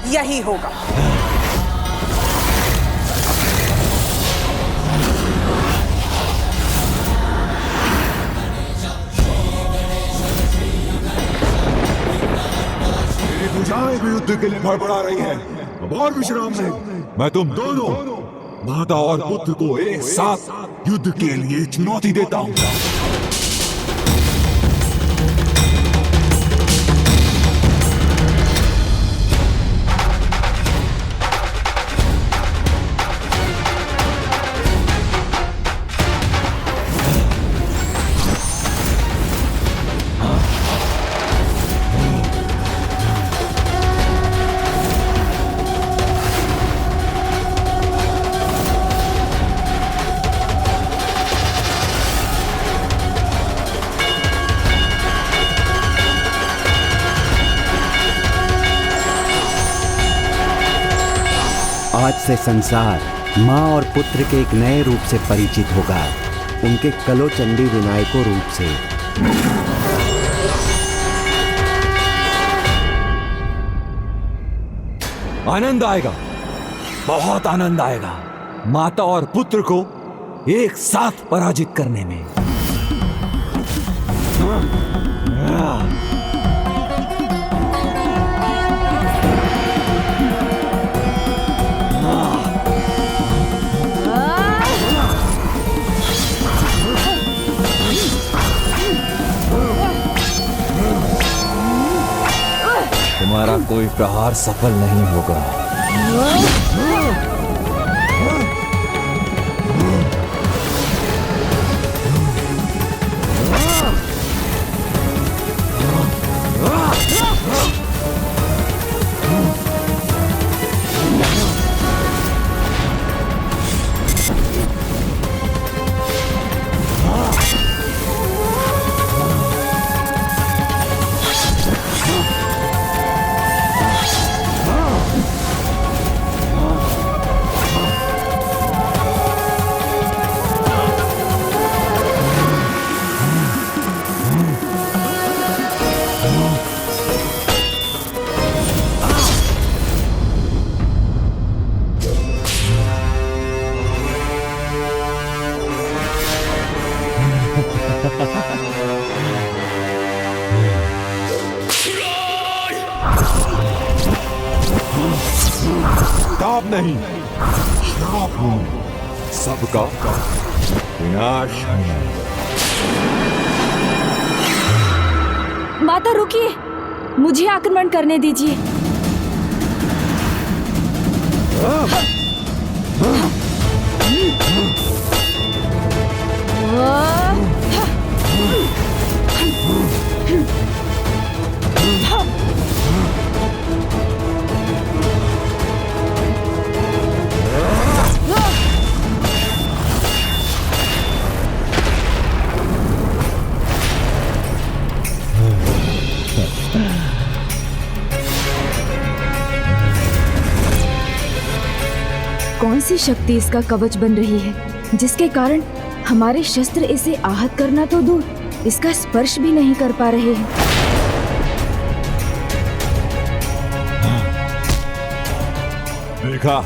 यही होगा। मेरी भुजाएं भी युद्ध के लिए भड़बड़ा रही हैं। अब और विश्राम नहीं। मैं तुम दोनों माता और पुत्र को एक साथ युद्ध के लिए चुनौती देता हूँ। आज से संसार माँ और पुत्र के एक नए रूप से परिचित होगा, उनके कलोचंडी विनायकों रूप से। आनंद आएगा, बहुत आनंद आएगा माता और पुत्र को एक साथ पराजित करने में। तुम्हारा कोई प्रहार सफल नहीं होगा। ताप नहीं, श्राप हूं, सबका विनाश हूं। माता रुकिए, मुझे आक्रमण करने दीजिए। कौन सी शक्ति इसका कवच बन रही है, जिसके कारण हमारे शस्त्र इसे आहत करना तो दूर, इसका स्पर्श भी नहीं कर पा रहे हैं। देखा,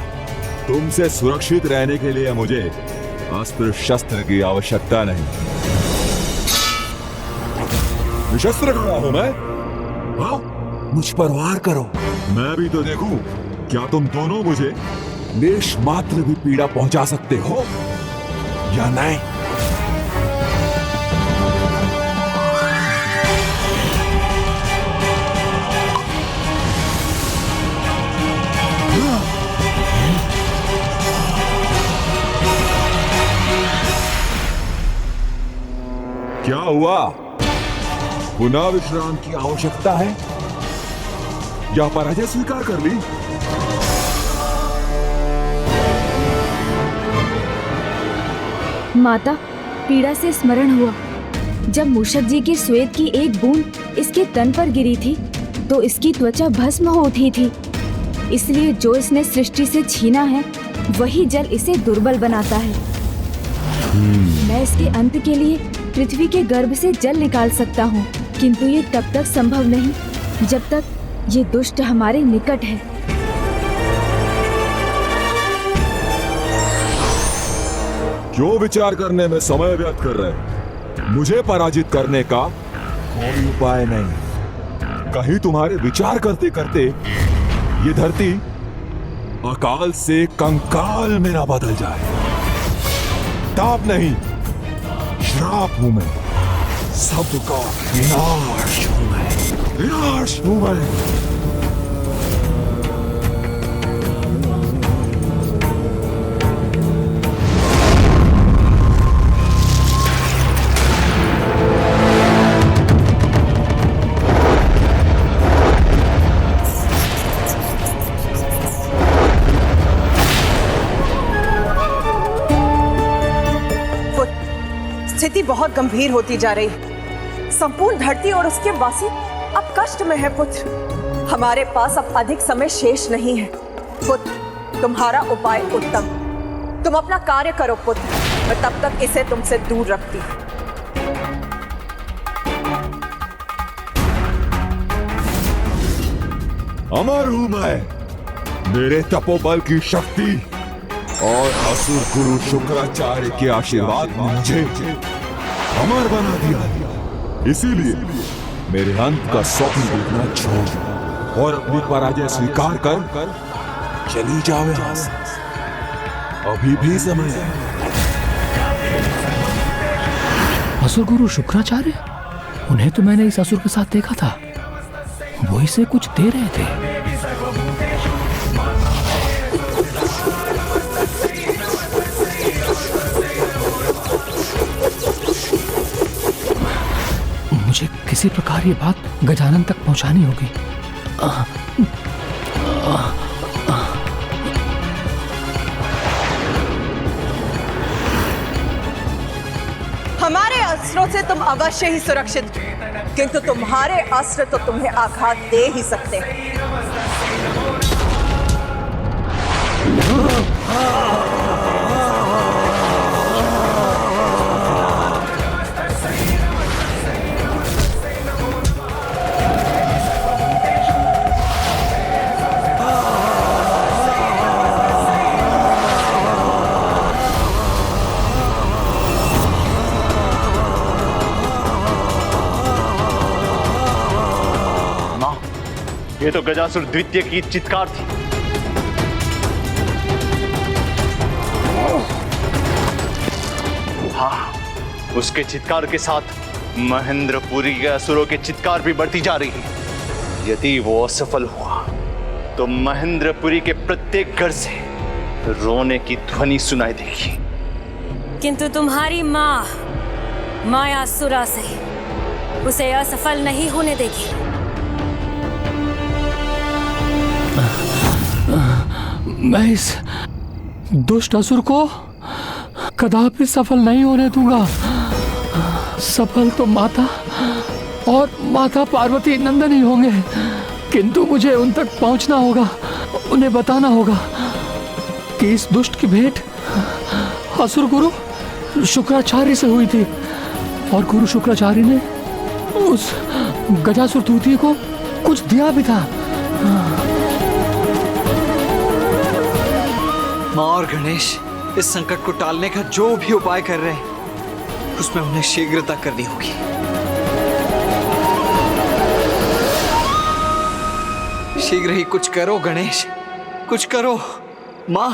तुमसे सुरक्षित रहने के लिए मुझे अस्त्र शस्त्र की आवश्यकता नहीं। निशस्त्र खड़ा हूं मैं। हाँ, मुझ पर वार करो, मैं भी तो देखूं क्या तुम दोनों मुझे लेश मात्र भी पीड़ा पहुंचा सकते हो या नहीं। क्या हुआ? पुनः विश्राम की आवश्यकता है या पराजय स्वीकार कर ली? माता, पीड़ा से स्मरण हुआ। जब मूषक जी की श्वेत की एक बूंद इसके तन पर गिरी थी तो इसकी त्वचा भस्म हो उठी थी। इसलिए जो इसने सृष्टि से छीना है वही जल इसे दुर्बल बनाता है। मैं इसके अंत के लिए पृथ्वी के गर्भ से जल निकाल सकता हूँ, किंतु ये तब तक संभव नहीं जब तक ये दुष्ट हमारे निकट है। क्यों विचार करने में समय व्यर्थ कर रहे? मुझे पराजित करने का कोई उपाय नहीं। कहीं तुम्हारे विचार करते करते ये धरती अकाल से कंकाल में ना बदल जाए। ताप नहीं, श्राप हूं मैं। सबका विनाश हूं मैं, विनाश हूं मैं। स्थिति बहुत गंभीर होती जा रही है। संपूर्ण धरती और उसके वासी अब कष्ट में है पुत्र। हमारे पास अब अधिक समय शेष नहीं है पुत्र। तुम्हारा उपाय उत्तम। तुम अपना कार्य करो पुत्र, मैं तब तक इसे तुमसे दूर रखती हूँ। अमर हूं मैं। मेरे तपोबल की शक्ति और असुर गुरु शुक्राचार्य के आशीर्वाद ने मुझे अमर बना दिया। इसीलिए मेरे अंत का स्वप्न देखना छोड़ और अपनी पराजय स्वीकार कर चली जाओ यहां से। अभी भी समय है। असुर गुरु शुक्राचार्य, उन्हें तो मैंने इस असुर के साथ देखा था। वो इसे कुछ दे रहे थे। मुझे किसी प्रकार ये बात गजानन तक पहुंचानी होगी। हमारे अस्त्रों से तुम अवश्य ही सुरक्षित हो, किंतु तुम्हारे अस्त्र तो तुम्हें आघात दे ही सकते हैं। ये तो गजासुर द्वितीय की चित्कार थी। हाँ, उसके चित्कार के साथ महेंद्रपुरी के असुरों के चित्कार भी बढ़ती जा रही है। यदि वो असफल हुआ तो महेंद्रपुरी के प्रत्येक घर से रोने की ध्वनि सुनाई देगी। किंतु तुम्हारी माँ मायासुरा से उसे असफल नहीं होने देगी। मैं इस दुष्ट असुर को कदापि सफल नहीं होने दूंगा। सफल तो माता और माता पार्वती नंदन ही होंगे, किंतु मुझे उन तक पहुंचना होगा। उन्हें बताना होगा कि इस दुष्ट की भेंट असुर गुरु शुक्राचार्य से हुई थी और गुरु शुक्राचार्य ने उस गजासुर द्वितीय को कुछ दिया भी था। माँ और गणेश इस संकट को टालने का जो भी उपाय कर रहे हैं उसमें उन्हें शीघ्रता करनी होगी। शीघ्र ही कुछ करो गणेश, कुछ करो माँ।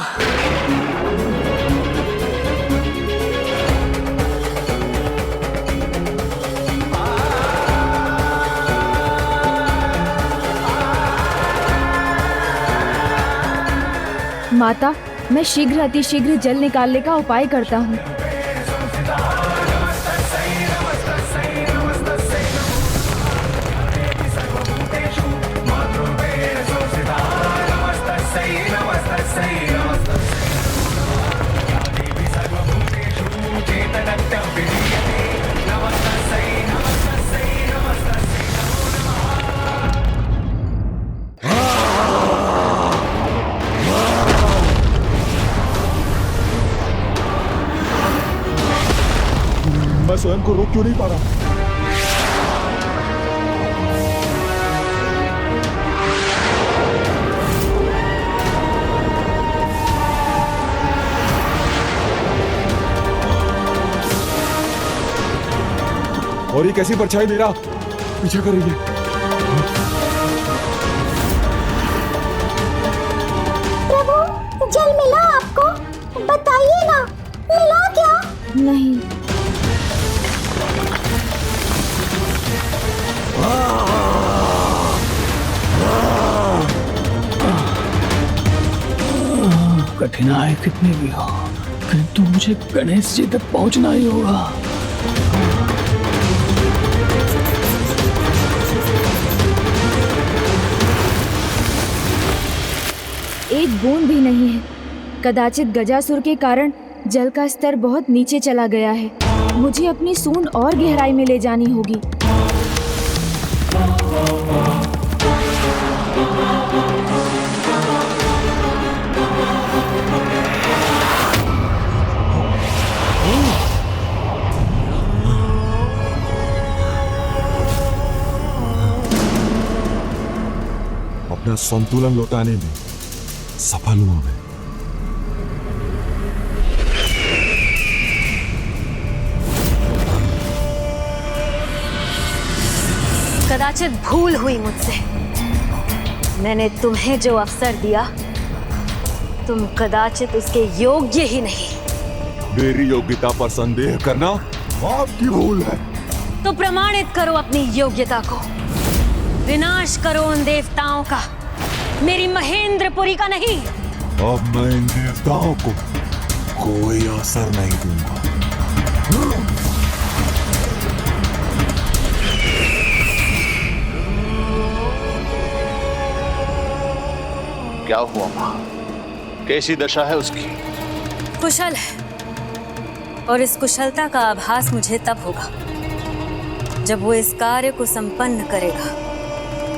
माता, मैं शीघ्र अतिशीघ्र जल निकालने का उपाय करता हूँ। मैं स्वयं को रोक क्यों नहीं पा रहा? और ये कैसी परछाई मेरा पीछा कर रही है? प्रभु, जल मिला आपको? बताइए ना, मिला क्या? नहीं। कठिनाई कितनी भी हो, किंतु मुझे गणेश जी तक पहुंचना ही होगा। एक बूंद भी नहीं है। कदाचित गजासुर के कारण जल का स्तर बहुत नीचे चला गया है। मुझे अपनी सूंड और गहराई में ले जानी होगी। अपना संतुलन लौटाने में सफल हुआ मैं। कदाचित भूल हुई मुझसे। मैंने तुम्हें जो अवसर दिया, तुम कदाचित उसके योग्य ही नहीं। मेरी योग्यता पर संदेह करना आपकी भूल है। तो प्रमाणित करो अपनी योग्यता को। विनाश करो उन देवताओं का, मेरी महेंद्रपुरी का नहीं। अब मैं इन देवताओं को कोई असर नहीं दूंगा। क्या हुआ माँ? कैसी दशा है उसकी? कुशल है, और इस कुशलता का आभास मुझे तब होगा जब वो इस कार्य को संपन्न करेगा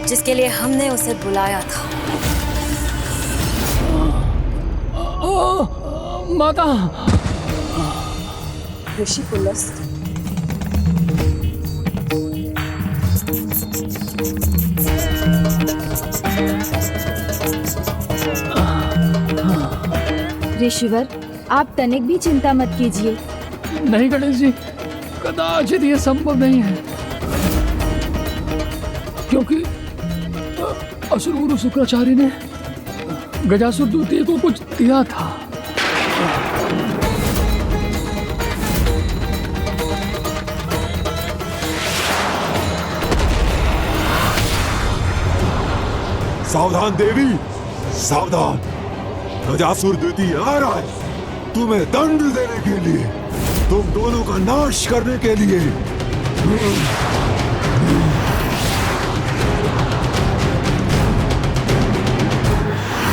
जिसके लिए हमने उसे बुलाया था। माता। ऋषि पुलस्त, ऋषिवर, आप तनिक भी चिंता मत कीजिए। नहीं गणेश जी, कदाचित ये संभव नहीं है, क्योंकि असुर गुरु शुक्राचार्य ने गजासुर द्वितीय को कुछ दिया था। सावधान देवी, सावधान। गजासुर द्वितीय आ रहा है तुम्हें दंड देने के लिए, तुम दोनों का नाश करने के लिए।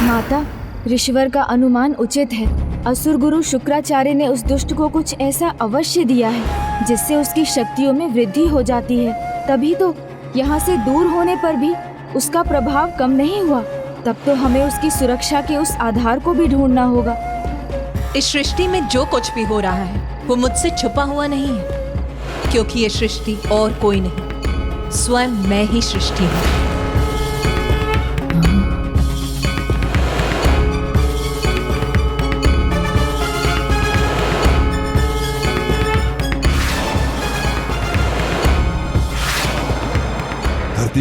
माता, ऋषिवर का अनुमान उचित है। असुर गुरु शुक्राचार्य ने उस दुष्ट को कुछ ऐसा अवश्य दिया है जिससे उसकी शक्तियों में वृद्धि हो जाती है। तभी तो यहाँ से दूर होने पर भी उसका प्रभाव कम नहीं हुआ। तब तो हमें उसकी सुरक्षा के उस आधार को भी ढूंढना होगा। इस सृष्टि में जो कुछ भी हो रहा है वो मुझसे छुपा हुआ नहीं है, क्योंकि ये सृष्टि और कोई नहीं, स्वयं मैं ही सृष्टि हूँ।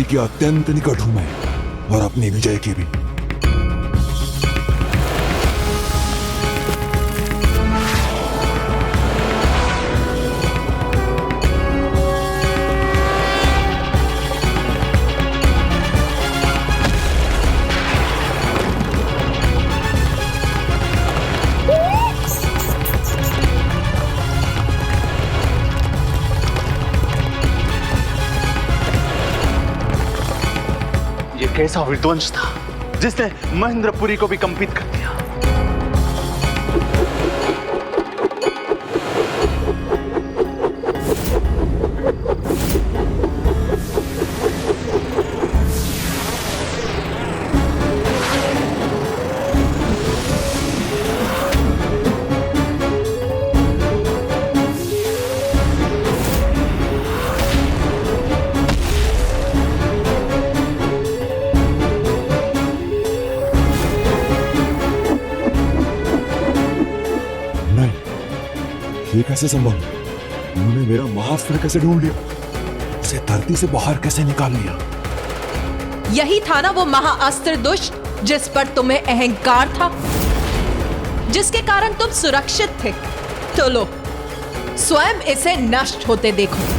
के अत्यंत निकट हूं मैं, और अपनी विजय के भी। कैसा विध्वंस था जिसने महेंद्रपुरी को भी कंपित कर दिया। ये कैसे संभव? उन्होंने मेरा महाअस्त्र कैसे ढूंढ लिया? उसे धरती से बाहर कैसे निकाल लिया? यही था ना वो महाअस्त्र दुष्ट जिस पर तुम्हें अहंकार था, जिसके कारण तुम सुरक्षित थे। तो लो, स्वयं इसे नष्ट होते देखो।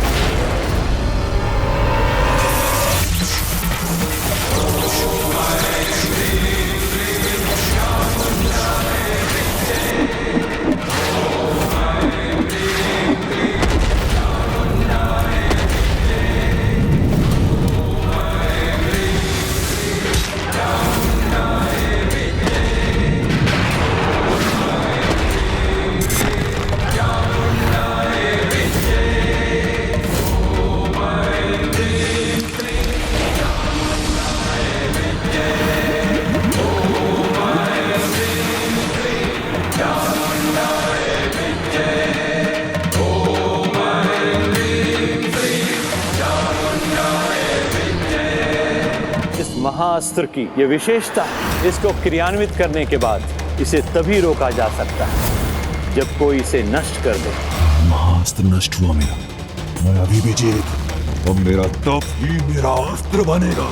महाअस्त्र की ये विशेषता, इसको क्रियान्वित करने के बाद इसे तभी रोका जा सकता है जब कोई इसे नष्ट कर दे। महाअस्त्र नष्ट हुआ मेरा, मैं अभी भी जीवित। अब मेरा तप ही मेरा अस्त्र बनेगा।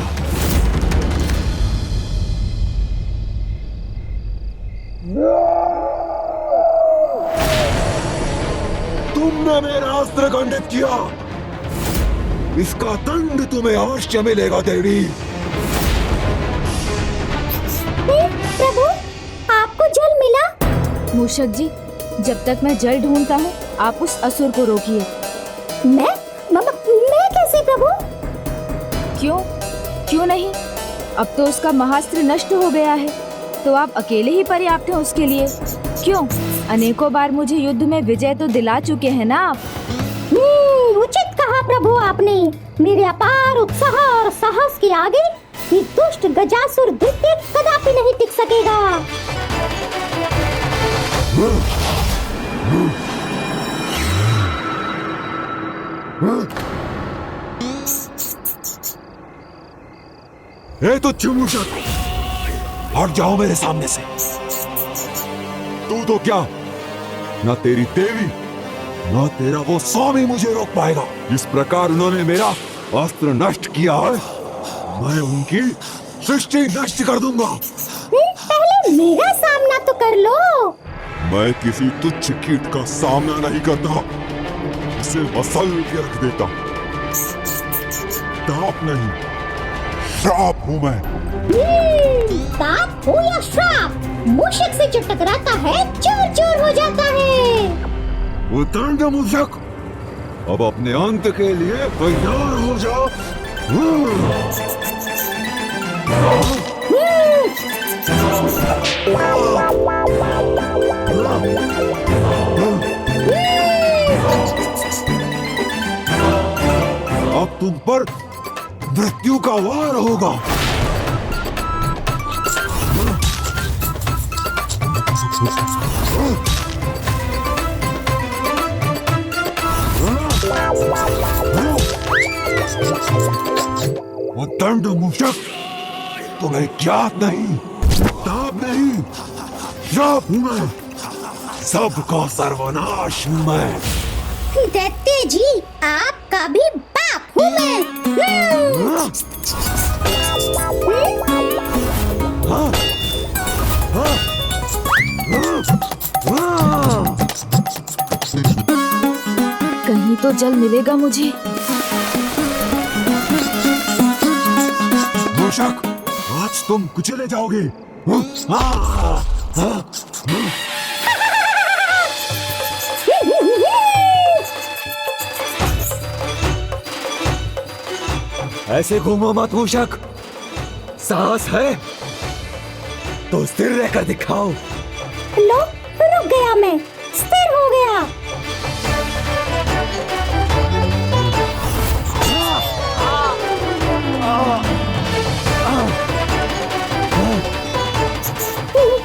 तुमने मेरा अस्त्र खंडित किया, इसका दंड तुम्हें अवश्य मिलेगा देवी। प्रभु, आपको जल मिला? मूषक जी, जब तक मैं जल ढूंढता हूँ, आप उस असुर को रोकिए। मैं कैसे प्रभु? क्यों नहीं? अब तो उसका महाअस्त्र नष्ट हो गया है, तो आप अकेले ही पर्याप्त हैं उसके लिए। क्यों? अनेकों बार मुझे युद्ध में विजय तो दिला चुके हैं ना आप। उचित कहा प्रभु आपने। मेरे अपार उत्साह और साहस के आगे ये दुष्ट गजासुर द्वितीय कदापि नहीं टिक सकेगा। ए तुच्छ मूषक, हट जाओ मेरे सामने से। तू तो क्या, ना तेरी देवी ना तेरा वो स्वामी मुझे रोक पाएगा। इस प्रकार उन्होंने मेरा अस्त्र नष्ट किया है, मैं उनकी सृष्टि नष्ट कर दूंगा। पहले मेरा सामना तो कर लो। मैं किसी तुच्छ कीट का सामना नहीं करता, उसे मसल के रख देता। ताप नहीं, श्राप हूं मैं। ताप हो या श्राप, मूषक से जो टकराता है चूर चूर हो जाता है। उतंड मूषक, अब अपने अंत के लिए तैयार हो जाओ। अब तुम पर मृत्यु का वार होगा। वो दंड मूषक तुम्हें ज्ञात नहीं, ताप नहीं, श्राप हूं मैं, सबका सर्वनाश हूं मैं। दैत्य जी, आपका भी बाप हूँ। हूँ मैं। कहीं तो जल मिलेगा मुझे। मूषक, आज तुम कुचले जाओगे। ऐसे घूमो मत मूषक, साहस है तो स्थिर रहकर दिखाओ। लो, रुक गया मैं, स्थिर हो गया।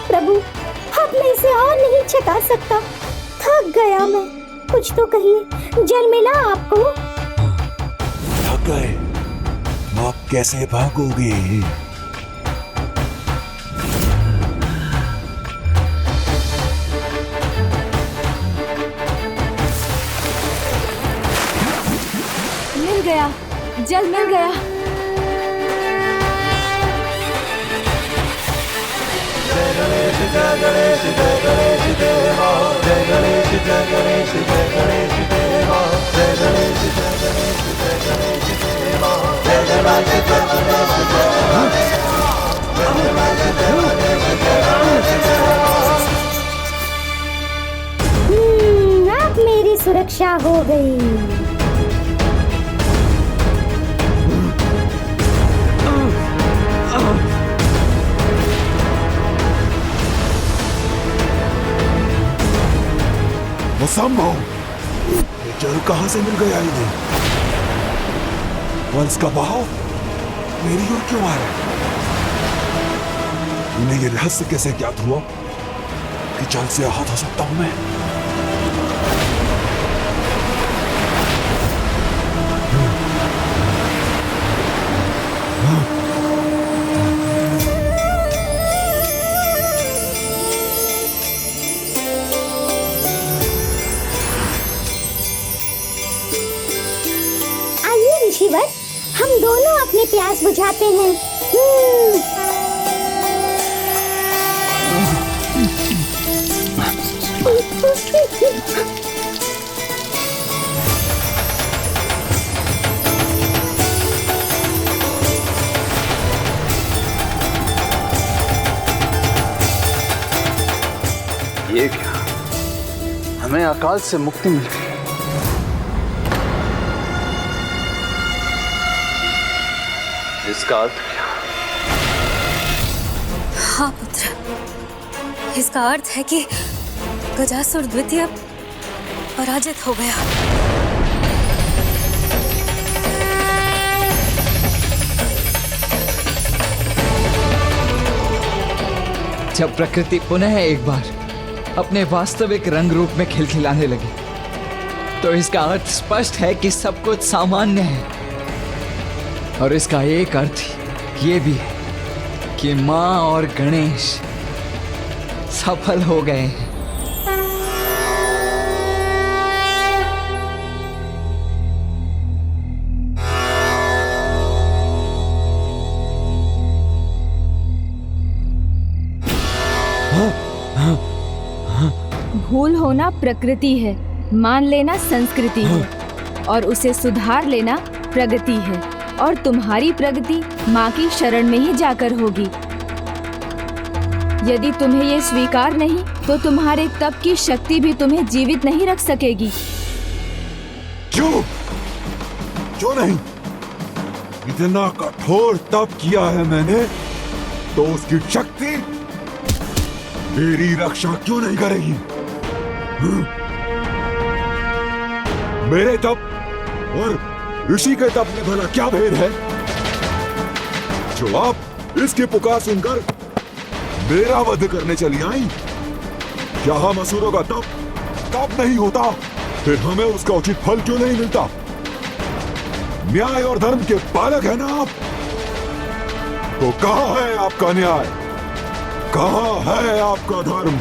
प्रभु, अब मैं इसे और नहीं छका सकता, थक गया मैं। कुछ तो कहिए, जल मिला आपको? थक गए? आप कैसे भागोगे? मिल गया, जल मिल गया। अब मेरी सुरक्षा हो गई। असंभव, ये जल कहां से मिल गया इन्हें? वंश का बहाव मेरी ओर क्यों आ रहा है? इन्हें ये रहस्य कैसे ज्ञात हुआ कि जल से आहत हो सकता हूं मैं? ऋषिवर, हम दोनों अपनी प्यास बुझाते हैं। ये क्या? हमें अकाल से मुक्ति मिल गई। इसका अर्थ क्या? हाँ पुत्र, इसका अर्थ है कि गजासुर द्वितीय पराजित हो गया। जब प्रकृति पुनः एक बार अपने वास्तविक रंग रूप में खिलखिलाने लगी, तो इसका अर्थ स्पष्ट है कि सब कुछ सामान्य है। और इसका एक अर्थ ये भी है कि माँ और गणेश सफल हो गए हैं। भूल होना प्रकृति है, मान लेना संस्कृति है, और उसे सुधार लेना प्रगति है। और तुम्हारी प्रगति माँ की शरण में ही जाकर होगी। यदि तुम्हें ये स्वीकार नहीं, तो तुम्हारे तप की शक्ति भी तुम्हें जीवित नहीं रख सकेगी। क्यों? क्यों नहीं? इतना कठोर तप किया है मैंने, तो उसकी शक्ति मेरी रक्षा क्यों नहीं करेगी? मेरे तप और ऋषि के तप में भला क्या भेद है, जो आप इसकी पुकार सुनकर मेरा वध करने चली आई? क्या हम असुरों का तप नहीं होता, फिर हमें उसका उचित फल क्यों नहीं मिलता? न्याय और धर्म के पालक है ना आप, तो कहां है आपका न्याय? कहां है आपका धर्म,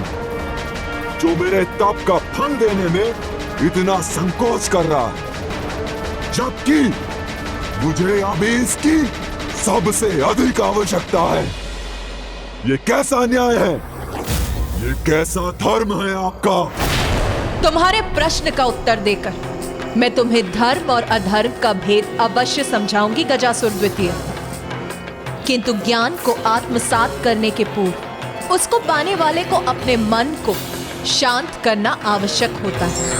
जो मेरे तप का फल देने में इतना संकोच कर रहा है, जबकि मुझे अब इसकी सबसे अधिक आवश्यकता है। ये कैसा न्याय है? ये कैसा धर्म है आपका? तुम्हारे प्रश्न का उत्तर देकर मैं तुम्हें धर्म और अधर्म का भेद अवश्य समझाऊंगी गजासुर द्वितीय, किंतु ज्ञान को आत्मसात करने के पूर्व उसको पाने वाले को अपने मन को शांत करना आवश्यक होता है।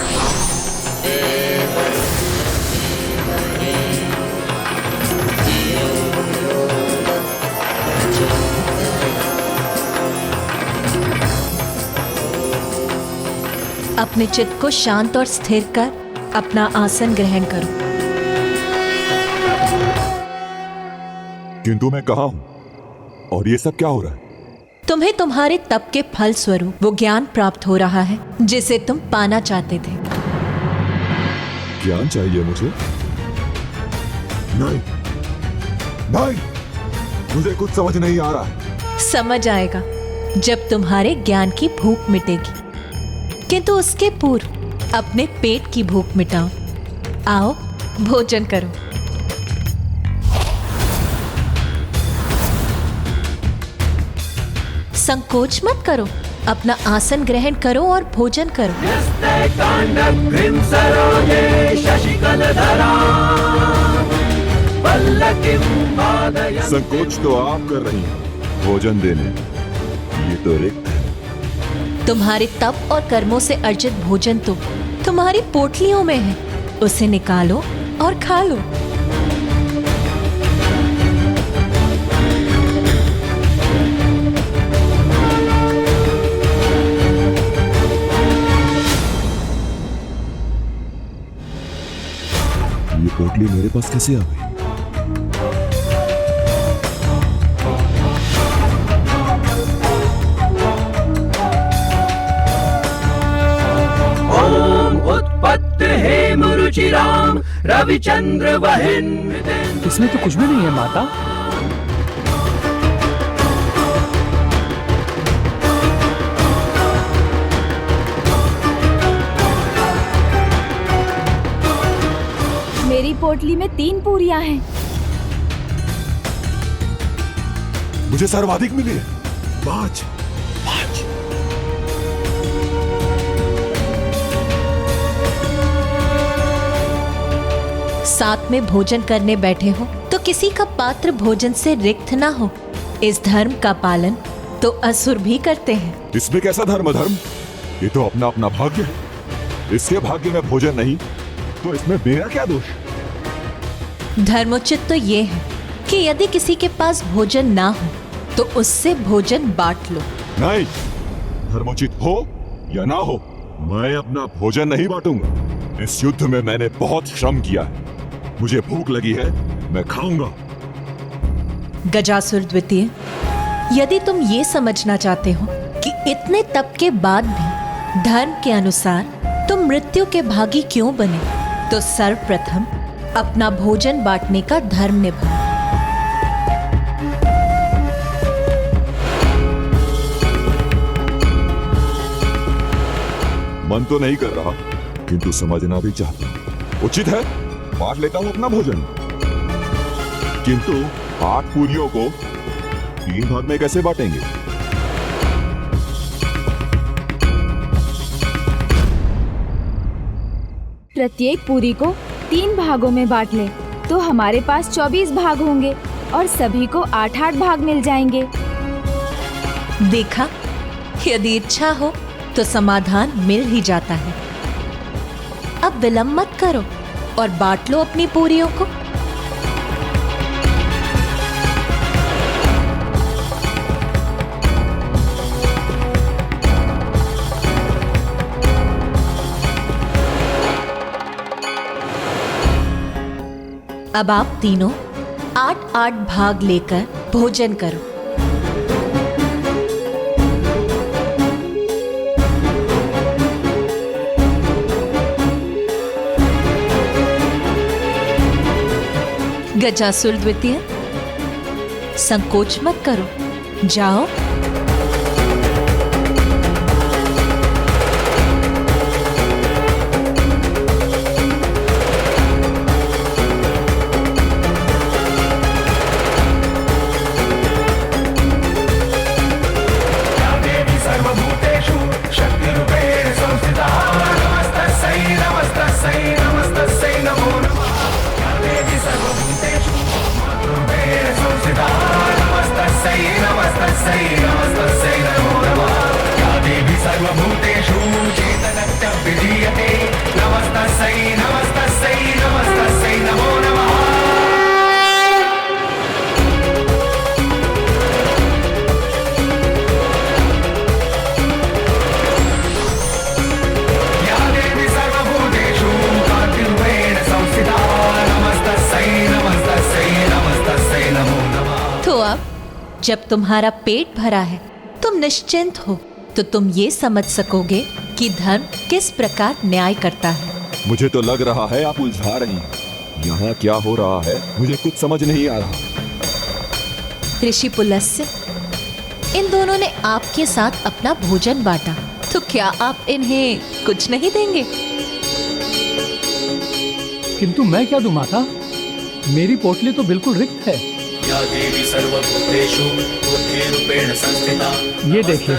अपने चित्त को शांत और स्थिर कर अपना आसन ग्रहण करो। किंतु मैं कहाँ हूं और ये सब क्या हो रहा है? तुम्हें तुम्हारे तप के फल स्वरूप वो ज्ञान प्राप्त हो रहा है जिसे तुम पाना चाहते थे। ज्ञान चाहिए मुझे? नहीं नहीं, मुझे कुछ समझ नहीं आ रहा है। समझ आएगा जब तुम्हारे ज्ञान की भूख मिटेगी, किंतु उसके पूर्व अपने पेट की भूख मिटाओ। आओ भोजन करो। संकोच मत करो, अपना आसन ग्रहण करो और भोजन करो। संकोच तो आप कर रही हैं भोजन देने, ये तो रिक्त है। तुम्हारे तप और कर्मों से अर्जित भोजन तो तुम्हारी पोटलियों में है, उसे निकालो और खा लो। ये पोटली मेरे पास कैसे आ गई? रुचिराम रविचंद्र वहिन। इसमें तो कुछ भी नहीं है माता। मेरी पोटली में 3 पूरियां हैं। मुझे सर्वाधिक मिली है 5। साथ में भोजन करने बैठे हो तो किसी का पात्र भोजन से रिक्त ना हो। इस धर्म का पालन तो असुर भी करते हैं। इसमें कैसा धर्म? ये तो अपना अपना भाग्य है। इसके भाग्य में भोजन नहीं तो इसमें मेरा क्या दोष? धर्मोचित तो ये है कि यदि किसी के पास भोजन ना हो तो उससे भोजन बांट लो। नहीं, धर्मोचित हो या ना हो, मैं अपना भोजन नहीं बांटूंगा। इस युद्ध में मैंने बहुत श्रम किया है, मुझे भूख लगी है, मैं खाऊंगा। गजासुर द्वितीय, यदि तुम ये समझना चाहते हो कि इतने तप के बाद भी धर्म के अनुसार तुम मृत्यु के भागी क्यों बने, तो सर्वप्रथम अपना भोजन बांटने का धर्म निभाओ। मन तो नहीं कर रहा, किंतु समझना भी चाहता हूं। उचित है, बांट लेता हूं अपना भोजन, किंतु 8 पूरियों को 3 भाग में कैसे बांटेंगे? प्रत्येक पूरी को 3 भागों में बांट ले तो हमारे पास 24 भाग होंगे और सभी को 8-8 भाग मिल जाएंगे। देखा, यदि इच्छा हो तो समाधान मिल ही जाता है। अब विलंब मत करो और बांट लो अपनी पूरियों को। अब आप तीनों 8-8 भाग लेकर भोजन करो। गजासुर द्वितीय, संकोच मत करो, जाओ। जब तुम्हारा पेट भरा है, तुम निश्चिंत हो, तो तुम ये समझ सकोगे कि धर्म किस प्रकार न्याय करता है। मुझे तो लग रहा है आप उलझा रही हैं। यहाँ क्या हो रहा है मुझे कुछ समझ नहीं आ रहा। ऋषि पुलस्त्य, इन दोनों ने आपके साथ अपना भोजन बांटा, तो क्या आप इन्हें कुछ नहीं देंगे? किंतु मैं क्या दूं माता? मेरी पोटली तो बिल्कुल रिक्त है। या देवी सर्वभूतेषु बुद्धिरूपेण संस्थिता, ये देखिए।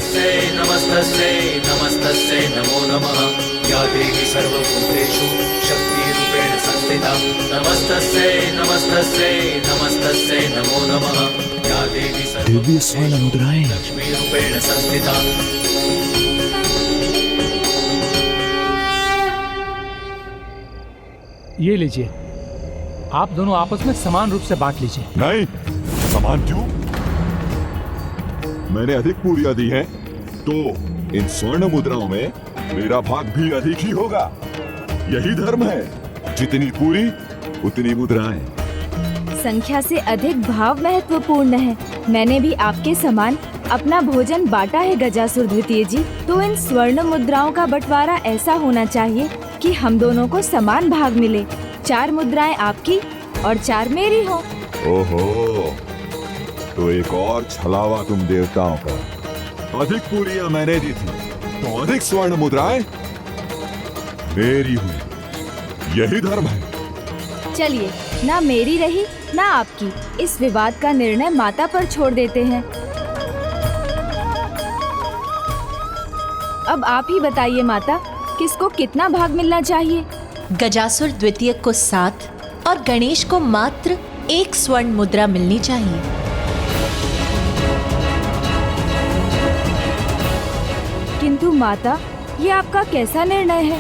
नमस्तस्यै नमस्तस्यै नमो नमः। या देवी सर्वभूतेषु शक्तिरूपेण संस्थिता, नमस्तस्यै नमस्तस्यै नमस्तस्यै नमो नमः। या देवी दिव्य स्वर्ण मुद्राएं लक्ष्मीरूपेण संस्थिता। ये लीजिए, आप दोनों आपस में समान रूप से बांट लीजिए। नहीं, समान क्यों? मैंने अधिक पूरियां दी हैं, तो इन स्वर्ण मुद्राओं में मेरा भाग भी अधिक ही होगा। यही धर्म है, जितनी पूरी उतनी मुद्राएं। संख्या से अधिक भाव महत्वपूर्ण है। मैंने भी आपके समान अपना भोजन बांटा है गजासुर द्वितीय जी, तो इन स्वर्ण मुद्राओं का बंटवारा ऐसा होना चाहिए कि हम दोनों को समान भाग मिले। 4 मुद्राएं आपकी और 4 मेरी हो। ओहो, तो एक और छलावा तुम देवताओं का। अधिक पूरियां मैंने दी थी, तो अधिक स्वर्ण मुद्राएं मेरी हुई। यही धर्म है। चलिए, ना मेरी रही ना आपकी, इस विवाद का निर्णय माता पर छोड़ देते हैं। अब आप ही बताइए माता, किसको कितना भाग मिलना चाहिए? गजासुर द्वितीय को 7 और गणेश को मात्र 1 स्वर्ण मुद्रा मिलनी चाहिए। किंतु माता, ये आपका कैसा निर्णय है?